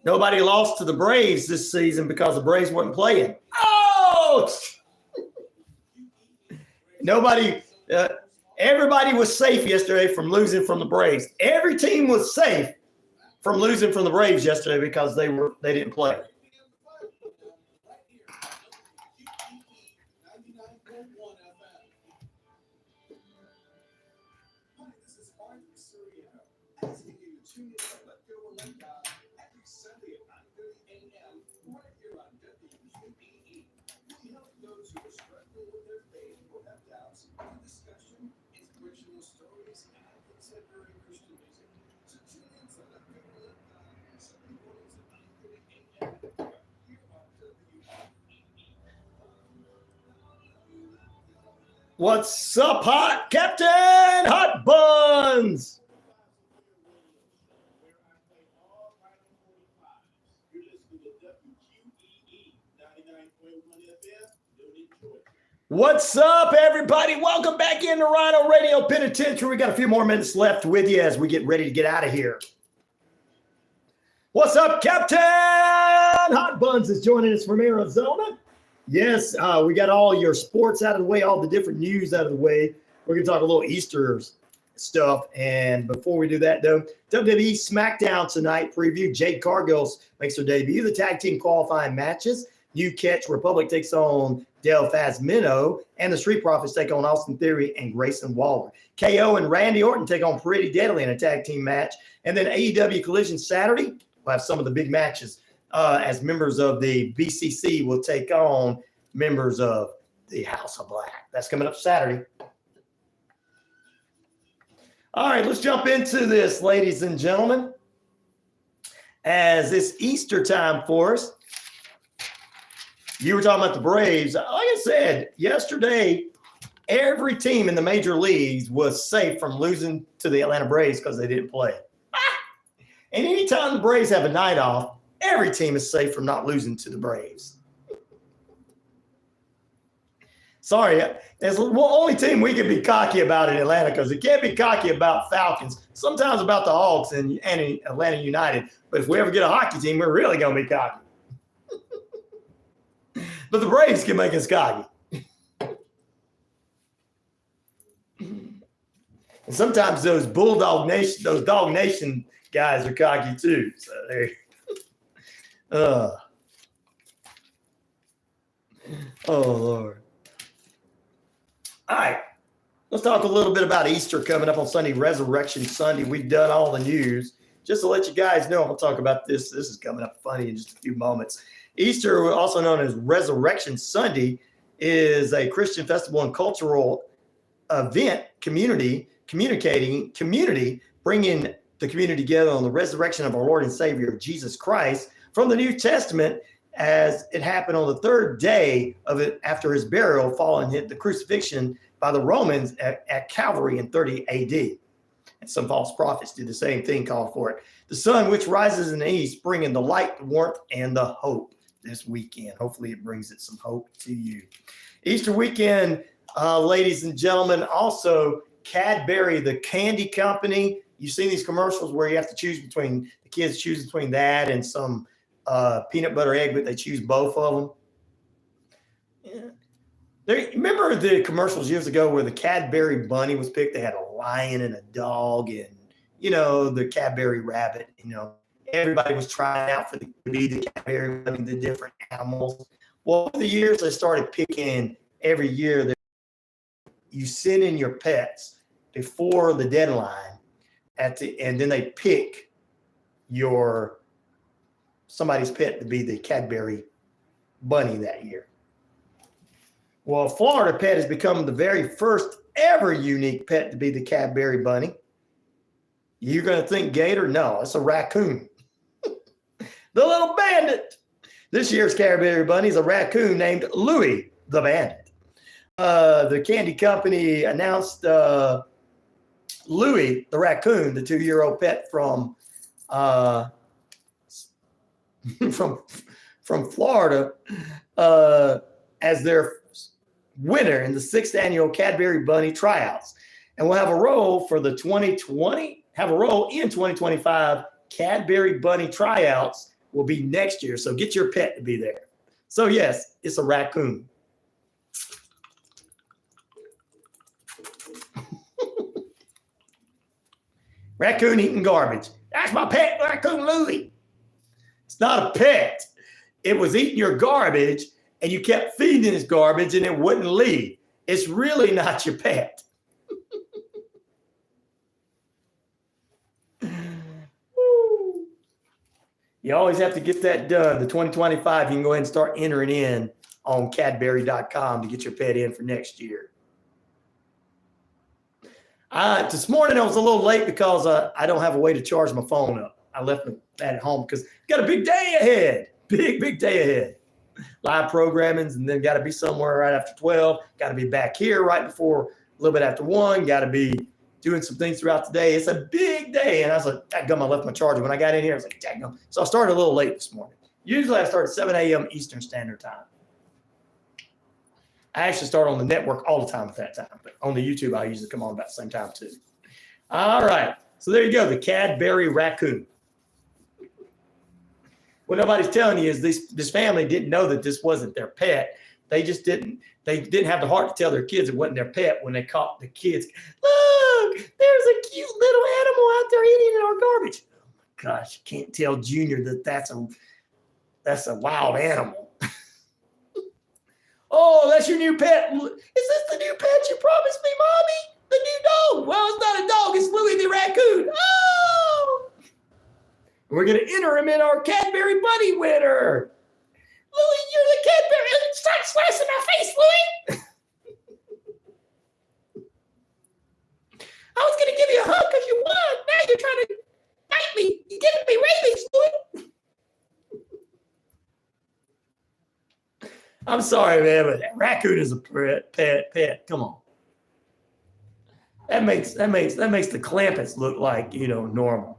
nobody lost to the Braves this season because the Braves weren't playing. Oh! Everybody was safe yesterday from losing from the Braves. Every team was safe from losing from the Braves yesterday because they didn't play. Asking you to tune in to Let Go or Let God every Sunday at 9:30 a.m. right here on WQEE. We help those who are struggling with their faith or have doubts with discussion, inspirational stories, and contemporary Christian music. So tune in to Let Go or Let God Sunday mornings at 9:30 a.m. right here on WQEE. What's up, Hot Captain Hot Buns? You're listening to WQEE 99.1 FM, Detroit. What's up, everybody? Welcome back into RyanORadio Penitentiary. We got a few more minutes left with you as we get ready to get out of here. What's up, Captain Hot Buns is joining us from Arizona. Yes, we got all your sports out of the way, all the different news out of the way. We're going to talk a little Easter stuff. And before we do that, though, WWE Smackdown tonight preview. Jade Cargill makes her debut. The tag team qualifying matches. New Catch Republic takes on Del Fazmino. And the Street Profits take on Austin Theory and Grayson Waller. KO and Randy Orton take on Pretty Deadly in a tag team match. And then AEW Collision Saturday. We'll have some of the big matches as members of the BCC will take on members of the House of Black. That's coming up Saturday. All right, let's jump into this, ladies and gentlemen. As it's Easter time for us, you were talking about the Braves. Like I said, yesterday, every team in the major leagues was safe from losing to the Atlanta Braves because they didn't play. And anytime the Braves have a night off, every team is safe from not losing to the Braves. Sorry, it's the only team we can be cocky about in Atlanta because it can't be cocky about Falcons, sometimes about the Hawks and Atlanta United. But if we ever get a hockey team, we're really going to be cocky. But the Braves can make us cocky. And sometimes those Dog Nation guys are cocky too. So there. Oh, Lord. All right, let's talk a little bit about Easter coming up on Sunday, Resurrection Sunday. We've done all the news. Just to let you guys know, I'm going to talk about this. This is coming up funny in just a few moments. Easter, also known as Resurrection Sunday, is a Christian festival and cultural event, bringing the community together on the resurrection of our Lord and Savior, Jesus Christ, from the New Testament, as it happened on the third day of it after his burial, following the crucifixion by the Romans at Calvary in 30 AD. And some false prophets did the same thing, called for it. The sun, which rises in the east, bringing the light, the warmth, and the hope this weekend. Hopefully it brings it some hope to you. Easter weekend, ladies and gentlemen, also Cadbury, the candy company, You've seen these commercials where you have to choose between, the kids choose between that and some peanut butter egg, but they choose both of them. Yeah. Remember the commercials years ago where the Cadbury bunny was picked? They had a lion and a dog and, the Cadbury rabbit, everybody was trying out to be the Cadbury bunny, the different animals. Well, over the years, they started picking every year that you send in your pets before the deadline and then they pick somebody's pet to be the Cadbury bunny that year. Well, Florida pet has become the very first ever unique pet to be the Cadbury bunny. You're going to think gator? No, it's a raccoon. The little bandit. This year's Cadbury bunny is a raccoon named Louie the Bandit. The candy company announced Louie the raccoon, the 2-year-old pet from Florida, as their winner in the 6th annual Cadbury Bunny tryouts, and will have a role in 2025 Cadbury Bunny tryouts will be next year. So get your pet to be there. So yes, it's a raccoon. Raccoon eating garbage. That's my pet, Raccoon Louie. It's not a pet. It was eating your garbage and you kept feeding his garbage and it wouldn't leave. It's really not your pet. You always have to get that done. The 2025, you can go ahead and start entering in on Cadbury.com to get your pet in for next year. This morning I was a little late because I don't have a way to charge my phone up. I left that at home because got a big day ahead. Big day ahead. Live programmings, and then got to be somewhere right after 12. Got to be back here right before, a little bit after 1. Got to be doing some things throughout the day. It's a big day. And I was like, dadgum, I left my charger. When I got in here, I was like, dadgum. So I started a little late this morning. Usually I start at 7 a.m. Eastern Standard Time. I actually start on the network all the time at that time, but on the YouTube, I usually come on about the same time too. All right. So there you go. The Cadbury raccoon. What nobody's telling you is this family didn't know that this wasn't their pet. They didn't have the heart to tell their kids it wasn't their pet when they caught the kids. Look, there's a cute little animal out there eating in our garbage. Oh my gosh, you can't tell Junior that that's a wild animal. Oh, that's your new pet. Is this the new pet you promised me, Mommy? The new dog. Well, it's not a dog. It's Louie the raccoon. Oh! We're going to enter him in our Cadbury Bunny winner. Louie, you're the Cadbury. Stop slashing my face, Louie. I was going to give you a hug because you won. Now you're trying to bite me. You're giving me rabies, Louie. I'm sorry, man, but that raccoon is a pet. Come on. That makes the Clampets look like, normal.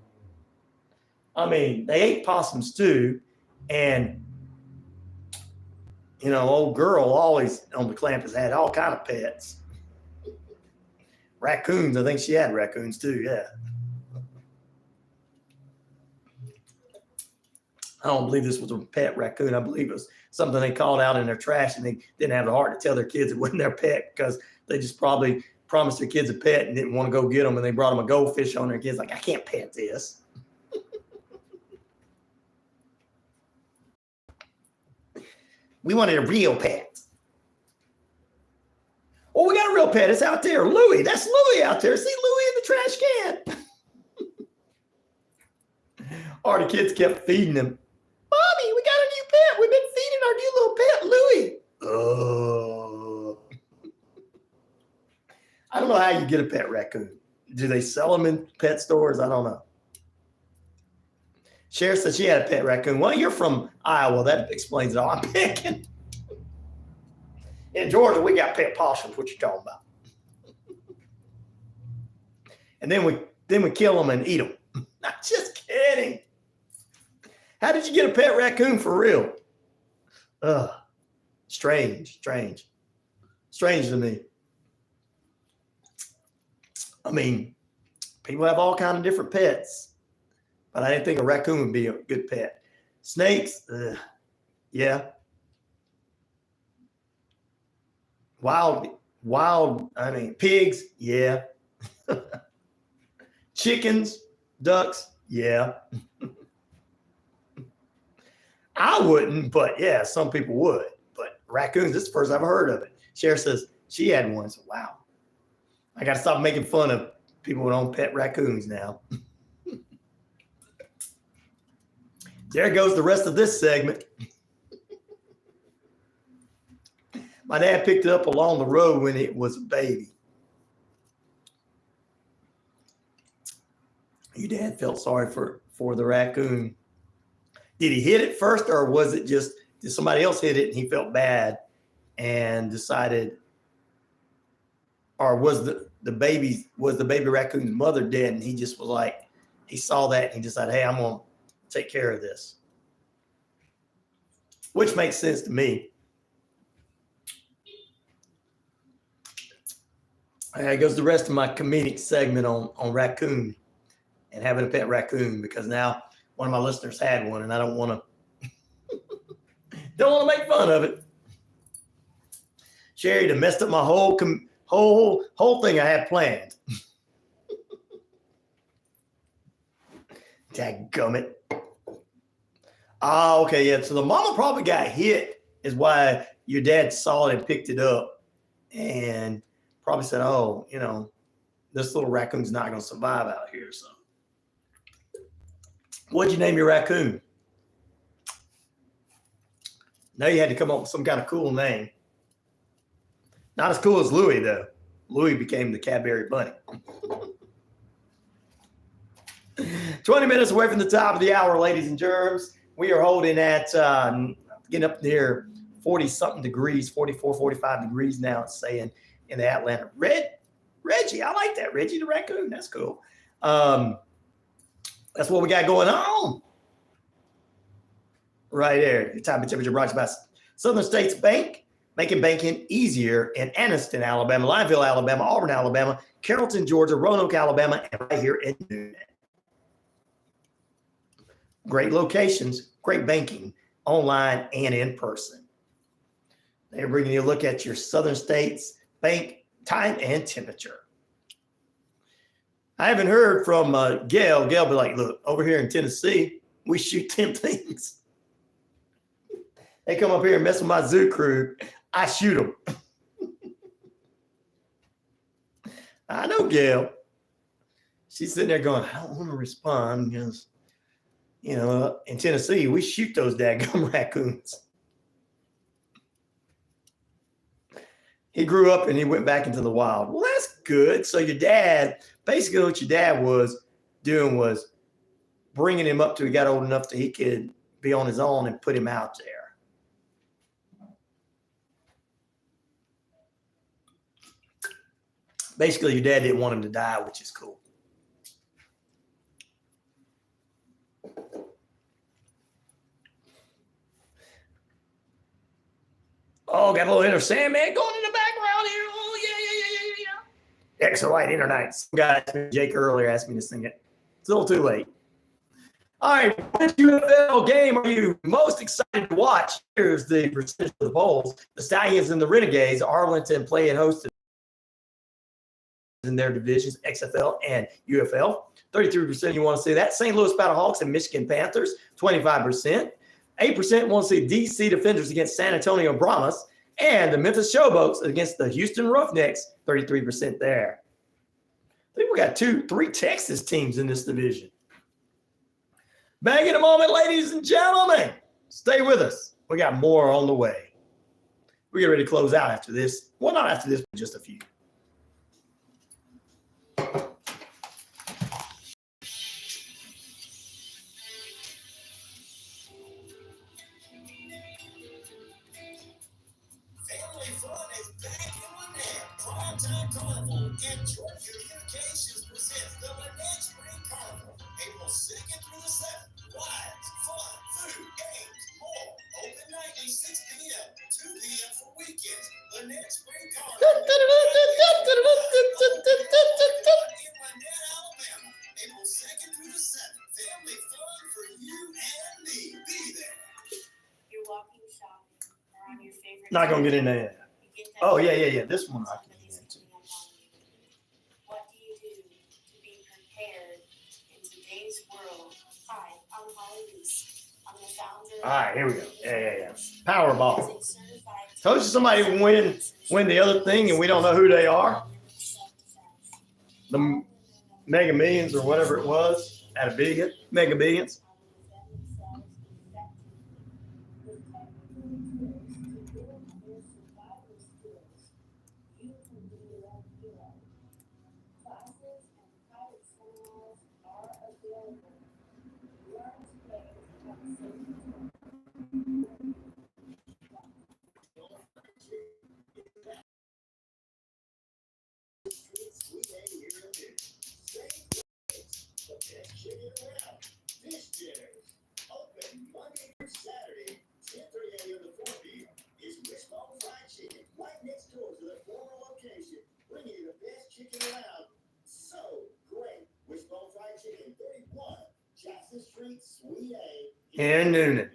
I mean, they ate possums too, and old girl always on the Clampets had all kind of pets. Raccoons, I think she had raccoons too, yeah. I don't believe this was a pet raccoon. I believe it was something they called out in their trash, and they didn't have the heart to tell their kids it wasn't their pet because they just probably promised their kids a pet and didn't want to go get them, and they brought them a goldfish on their kids. Like, I can't pet this. We wanted a real pet. Oh, we got a real pet. It's out there. Louie. That's Louie out there. See Louie in the trash can. Or the kids kept feeding him. Mommy, we got a new pet. We've been feeding our new little pet, Louie. Oh. I don't know how you get a pet raccoon. Do they sell them in pet stores? I don't know. Cher said she had a pet raccoon. Well, you're from Iowa. That explains it all. I'm picking. In Georgia, we got pet possums. What you talking about? And then we kill them and eat them. I'm just kidding. How did you get a pet raccoon for real? Strange to me. I mean, People have all kinds of different pets, but I didn't think a raccoon would be a good pet. Snakes, yeah. Wild, I mean, pigs, yeah. Chickens, ducks, yeah. I wouldn't, but yeah, some people would. But raccoons, this is the first I've heard of it. Cher says she had one. So wow. I got to stop making fun of people who don't pet raccoons now. There goes the rest of this segment. My dad picked it up along the road when it was a baby. Your dad felt sorry for the raccoon. Did he hit it first, or was it just, did somebody else hit it and he felt bad and decided, or was the baby raccoon's mother dead and he just was like, he saw that and he decided, hey, I'm going to take care of this. Which makes sense to me. There goes the rest of my comedic segment on raccoon and having a pet raccoon, because now one of my listeners had one and I don't want to make fun of it. Sherry done messed up my whole thing I had planned. Dadgummit. Oh, okay, yeah. So the mama probably got hit is why your dad saw it and picked it up and probably said, oh, you know, this little raccoon's not going to survive out here. So what'd you name your raccoon? Now you had to come up with some kind of cool name. Not as cool as Louis, though. Louis became the Cadbury bunny. 20 minutes away from the top of the hour, ladies and germs. We are holding at getting up near 40-something degrees, 44, 45 degrees now, it's saying in the Atlanta. Reggie, I like that. Reggie the raccoon, that's cool. That's what we got going on. Right there. The time and temperature brought to you by Southern States Bank, making banking easier in Anniston, Alabama, Lineville, Alabama, Auburn, Alabama, Carrollton, Georgia, Roanoke, Alabama, and right here in Newnan. Great locations, great banking, online and in person. They're bringing you a look at your Southern States Bank time and temperature. I haven't heard from Gail. Gail be like, look, over here in Tennessee, we shoot them things. They come up here and mess with my zoo crew. I shoot them. I know Gail. She's sitting there going, I don't want to respond because, you know, in Tennessee, we shoot those daggum raccoons. He grew up and he went back into the wild. Well, that's good. So your dad, basically what your dad was doing was bringing him up till he got old enough that he could be on his own and put him out there. Basically, your dad didn't want him to die, which is cool. Oh, got a little Inner Sandman going in the background here. Oh, yeah. Exolite Internet. Some guy, Jake earlier, asked me to sing it. It's a little too late. All right, which UFL game are you most excited to watch? Here's the percentage of the polls. The Stallions and the Renegades, Arlington play and host in their divisions, XFL and UFL. 33% you want to see that. St. Louis Battlehawks and Michigan Panthers, 25%. 8% want to see DC Defenders against San Antonio Brahmas, and the Memphis Showboats against the Houston Roughnecks, 33% there. I think we got 3 Texas teams in this division. Back in a moment, ladies and gentlemen. Stay with us. We got more on the way. We get ready to close out after this. Well, not after this, but just a few. And Georgia Communications presents the Lynette Spring Carnival, April 2nd through the 7th. Rides, fun, food, games, more. Open nightly 6 p.m., 2 p.m. for weekends. Lynette Spring Carnival. Not gonna get into that. Oh, yeah. This one I can get into. What do you do to be prepared in today's world? Hi, I'm Holly Reese. I'm the founder. All right, here we go. Yeah. Powerball. Told you somebody would win the other thing, and we don't know who they are. The Mega Millions or whatever it was at a billion, Mega Billions. Open Monday through Saturday, 10:30 a.m. to 4 p.m. is Wishbone Fried Chicken, right next door to the former location, bringing you the best chicken around. So great. Wishbone Fried Chicken, 31 Jackson Street, Suite A. In Noonan.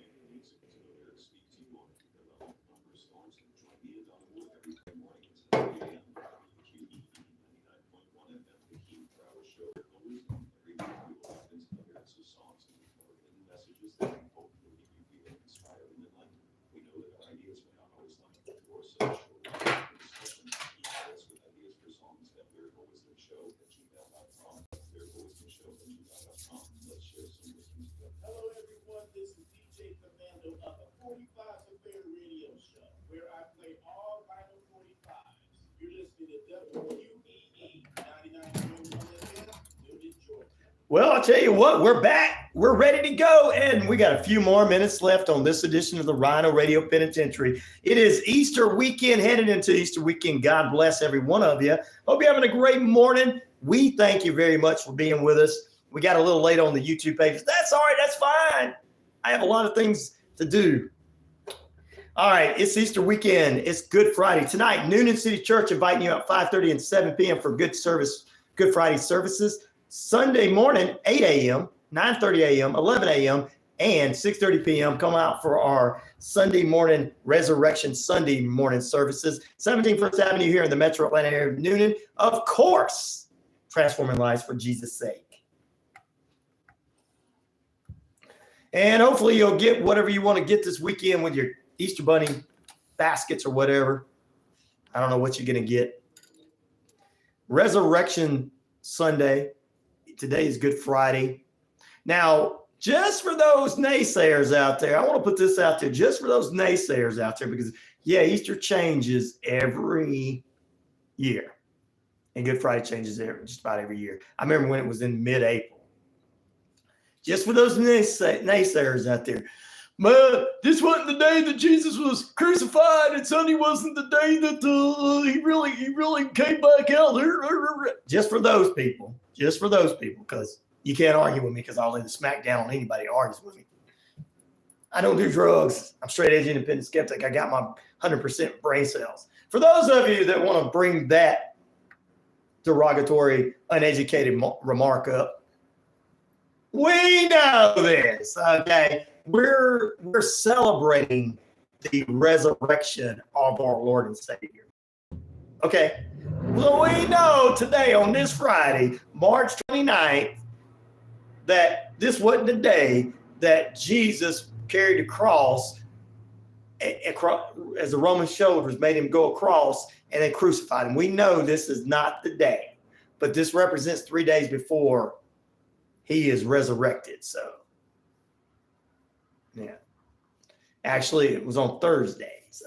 Hello, everyone. This is DJ Commando of the 45's Affair Radio Show, where I play all vinyl 45s. You're listening to WQEE 99.1 FM, Noonan, Georgia. Well, I'll tell you what, we're back. We're ready to go. And we got a few more minutes left on this edition of the RyanORadio Penitentiary. It is Easter weekend, headed into Easter weekend. God bless every one of you. Hope you're having a great morning. We thank you very much for being with us. We got a little late on the YouTube page. That's all right. That's fine. I have a lot of things to do. All right. It's Easter weekend. It's Good Friday. Tonight, Noonan City Church inviting you at 5:30 and 7 p.m. for Good Friday services. Sunday morning, 8 a.m., 9:30 a.m., 11 a.m., and 6:30 p.m. Come out for our Sunday morning Resurrection Sunday morning services. 17 First Avenue here in the Metro Atlanta area of Noonan. Of course, transforming lives for Jesus' sake. And hopefully you'll get whatever you want to get this weekend with your Easter bunny baskets or whatever. I don't know what you're going to get. Resurrection Sunday. Today is Good Friday. Now, just for those naysayers out there, I want to put this out there just for those naysayers out there because, yeah, Easter changes every year. And Good Friday changes just about every year. I remember when it was in mid-April. Just for those naysayers out there. Man, this wasn't the day that Jesus was crucified, and Sunday wasn't the day that he really came back out. Just for those people, because you can't argue with me because I'll lay the smackdown on anybody who argues with me. I don't do drugs. I'm straight edge independent skeptic. I got my 100% brain cells. For those of you that want to bring that derogatory, uneducated remark up, we know this, okay? We're celebrating the resurrection of our Lord and Savior. Okay? Well, we know today on this Friday, March 29th, that this wasn't the day that Jesus carried the cross as the Roman soldiers made him go across and they crucified him. We know this is not the day, but this represents 3 days before he is resurrected. So, yeah. Actually, it was on Thursday. So,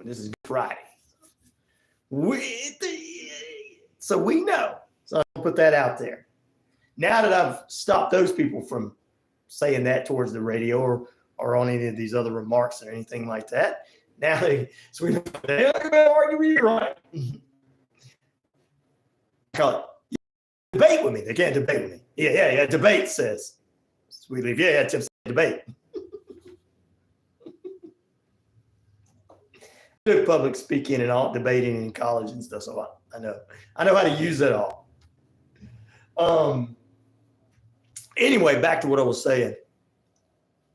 this is Good Friday. So we know. So I'll put that out there. Now that I've stopped those people from saying that towards the radio or on any of these other remarks or anything like that, now they're going to argue with you, right? Call it. Debate with me. They can't debate with me. Yeah. Debate says. Sweet leaf. Yeah, Tim said debate. I do public speaking and all debating in college and stuff, so I know how to use it all. Anyway, back to what I was saying.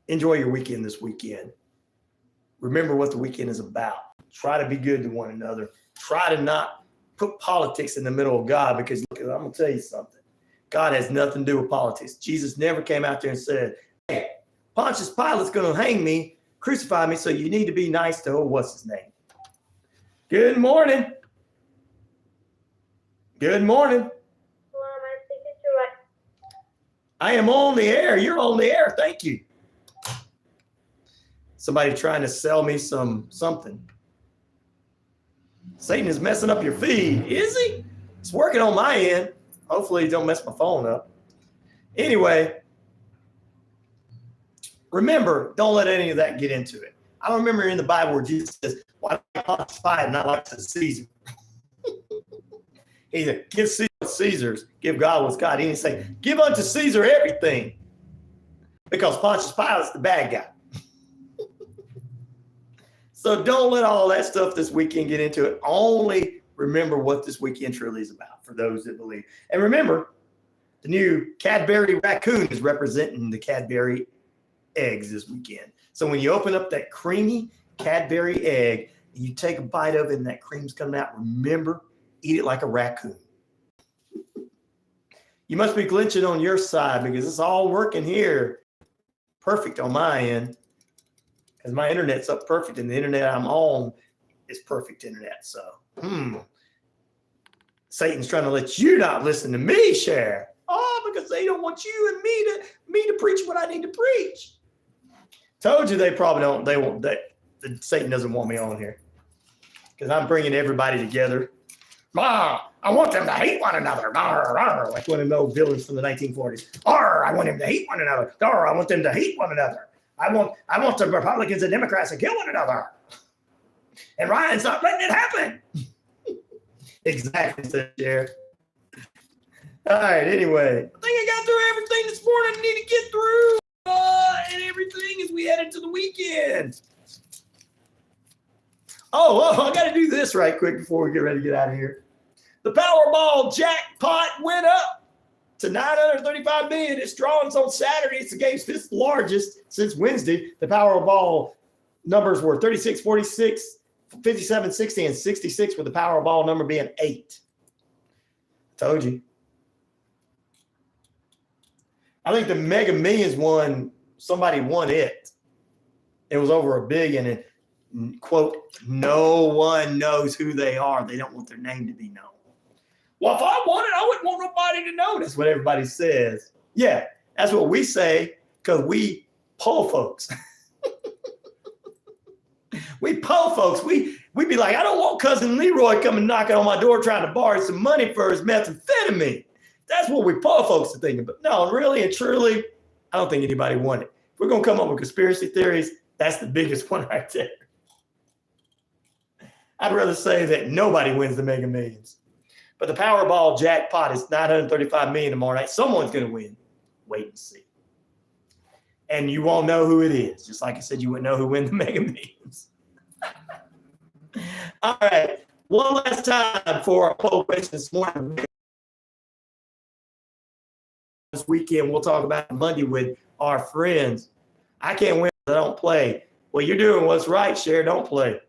Enjoy your weekend this weekend. remember what the weekend is about. Try to be good to one another. Try to not put politics in the middle of God, because look, I'm going to tell you something. God has nothing to do with politics. Jesus never came out there and said, hey, Pontius Pilate's going to hang me, crucify me, so you need to be nice to, what's his name? Good morning. Good morning. Hello, am I speaking to I am on the air. You're on the air. Thank you. Somebody trying to sell me something. Satan is messing up your feed. Is he? It's working on my end. Hopefully he don't mess my phone up. Anyway, remember, don't let any of that get into it. I don't remember in the Bible where Jesus says, why Pontius Pilate not like to Caesar? He said, give Caesar what's Caesar's, give God what's God. He didn't say, give unto Caesar everything, because Pontius Pilate's the bad guy. So don't let all that stuff this weekend get into it. Only remember what this weekend truly is about for those that believe. And remember, the new Cadbury Raccoon is representing the Cadbury eggs this weekend. So when you open up that creamy Cadbury egg, and you take a bite of it and that cream's coming out, remember, eat it like a raccoon. You must be glitching on your side, because it's all working here perfect on my end. Because my internet's up perfect, and the internet I'm on is perfect internet. So, Satan's trying to let you not listen to me, share. Oh, because they don't want you and me to preach what I need to preach. Told you they probably don't. They won't. Satan doesn't want me on here, because I'm bringing everybody together. I want them to hate one another. Like one of those villains from the 1940s. I want them to hate one another. I want them to hate one another. I want the Republicans and Democrats to kill one another. And Ryan's not letting it happen. Exactly, said Jared. All right, anyway. I think I got through everything this morning I need to get through. And everything as we head into the weekend. I got to do this right quick before we get ready to get out of here. The Powerball jackpot went up to $935 million. Its drawings on Saturday. It's the game's fifth largest since Wednesday. The Powerball numbers were 36, 46, 57, 60, and 66, with the Powerball number being 8. Told you. I think the Mega Millions one, somebody won it. It was over $1 billion, and quote, no one knows who they are. They don't want their name to be known. Well, if I wanted, I wouldn't want nobody to know. That's what everybody says. Yeah, that's what we say, because we poor folks. We poor folks. We be like, I don't want cousin Leroy coming knocking on my door trying to borrow some money for his methamphetamine. That's what we poor folks are thinking. But no, really and truly, I don't think anybody won it. If we're going to come up with conspiracy theories, that's the biggest one right there. I'd rather say that nobody wins the Mega Millions. But the Powerball jackpot is $935 million tomorrow night. Someone's going to win. Wait and see. And you won't know who it is. Just like I said, you wouldn't know who wins the Mega Millions. All right. One last time for our poll question this morning. This weekend, we'll talk about Monday with our friends. I can't win if I don't play. Well, you're doing what's right, Cher. Don't play.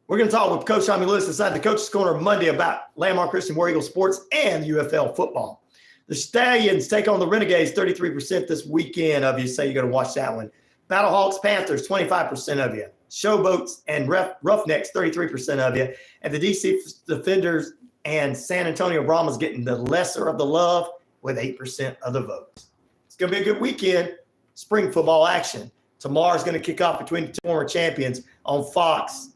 We're going to talk with Coach Tommy Lewis inside the Coach's Corner Monday about Landmark Christian War Eagle sports and UFL football. The Stallions take on the Renegades, 33% this weekend of you. Say you're going to watch that one. Battlehawks, Panthers, 25% of you. Showboats and Roughnecks, 33% of you. And the DC Defenders and San Antonio Brahmas getting the lesser of the love with 8% of the votes. It's going to be a good weekend. Spring football action. Tomorrow's going to kick off between the two former champions on Fox.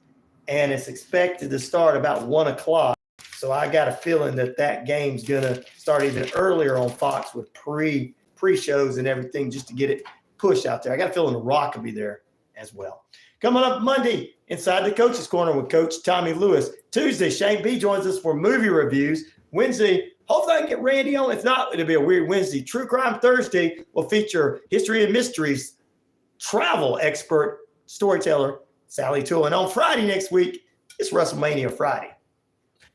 And it's expected to start about 1 o'clock. So I got a feeling that game's going to start even earlier on Fox with pre-shows and everything just to get it pushed out there. I got a feeling The Rock will be there as well. Coming up Monday, inside the Coach's Corner with Coach Tommy Lewis. Tuesday, Shane B joins us for movie reviews. Wednesday, hopefully I can get Randy on. If not, it'll be a weird Wednesday. True Crime Thursday will feature History and Mysteries travel expert storyteller Sally Toole. And on Friday next week, it's WrestleMania Friday.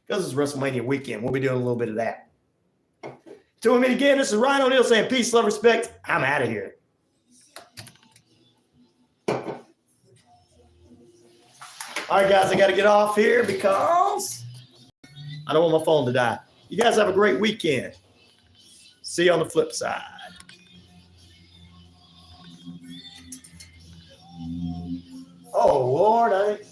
Because it's WrestleMania weekend, we'll be doing a little bit of that. Till we meet again, this is Ryan O'Neal saying peace, love, respect. I'm out of here. All right, guys, I got to get off here because I don't want my phone to die. You guys have a great weekend. See you on the flip side. Oh, Lord,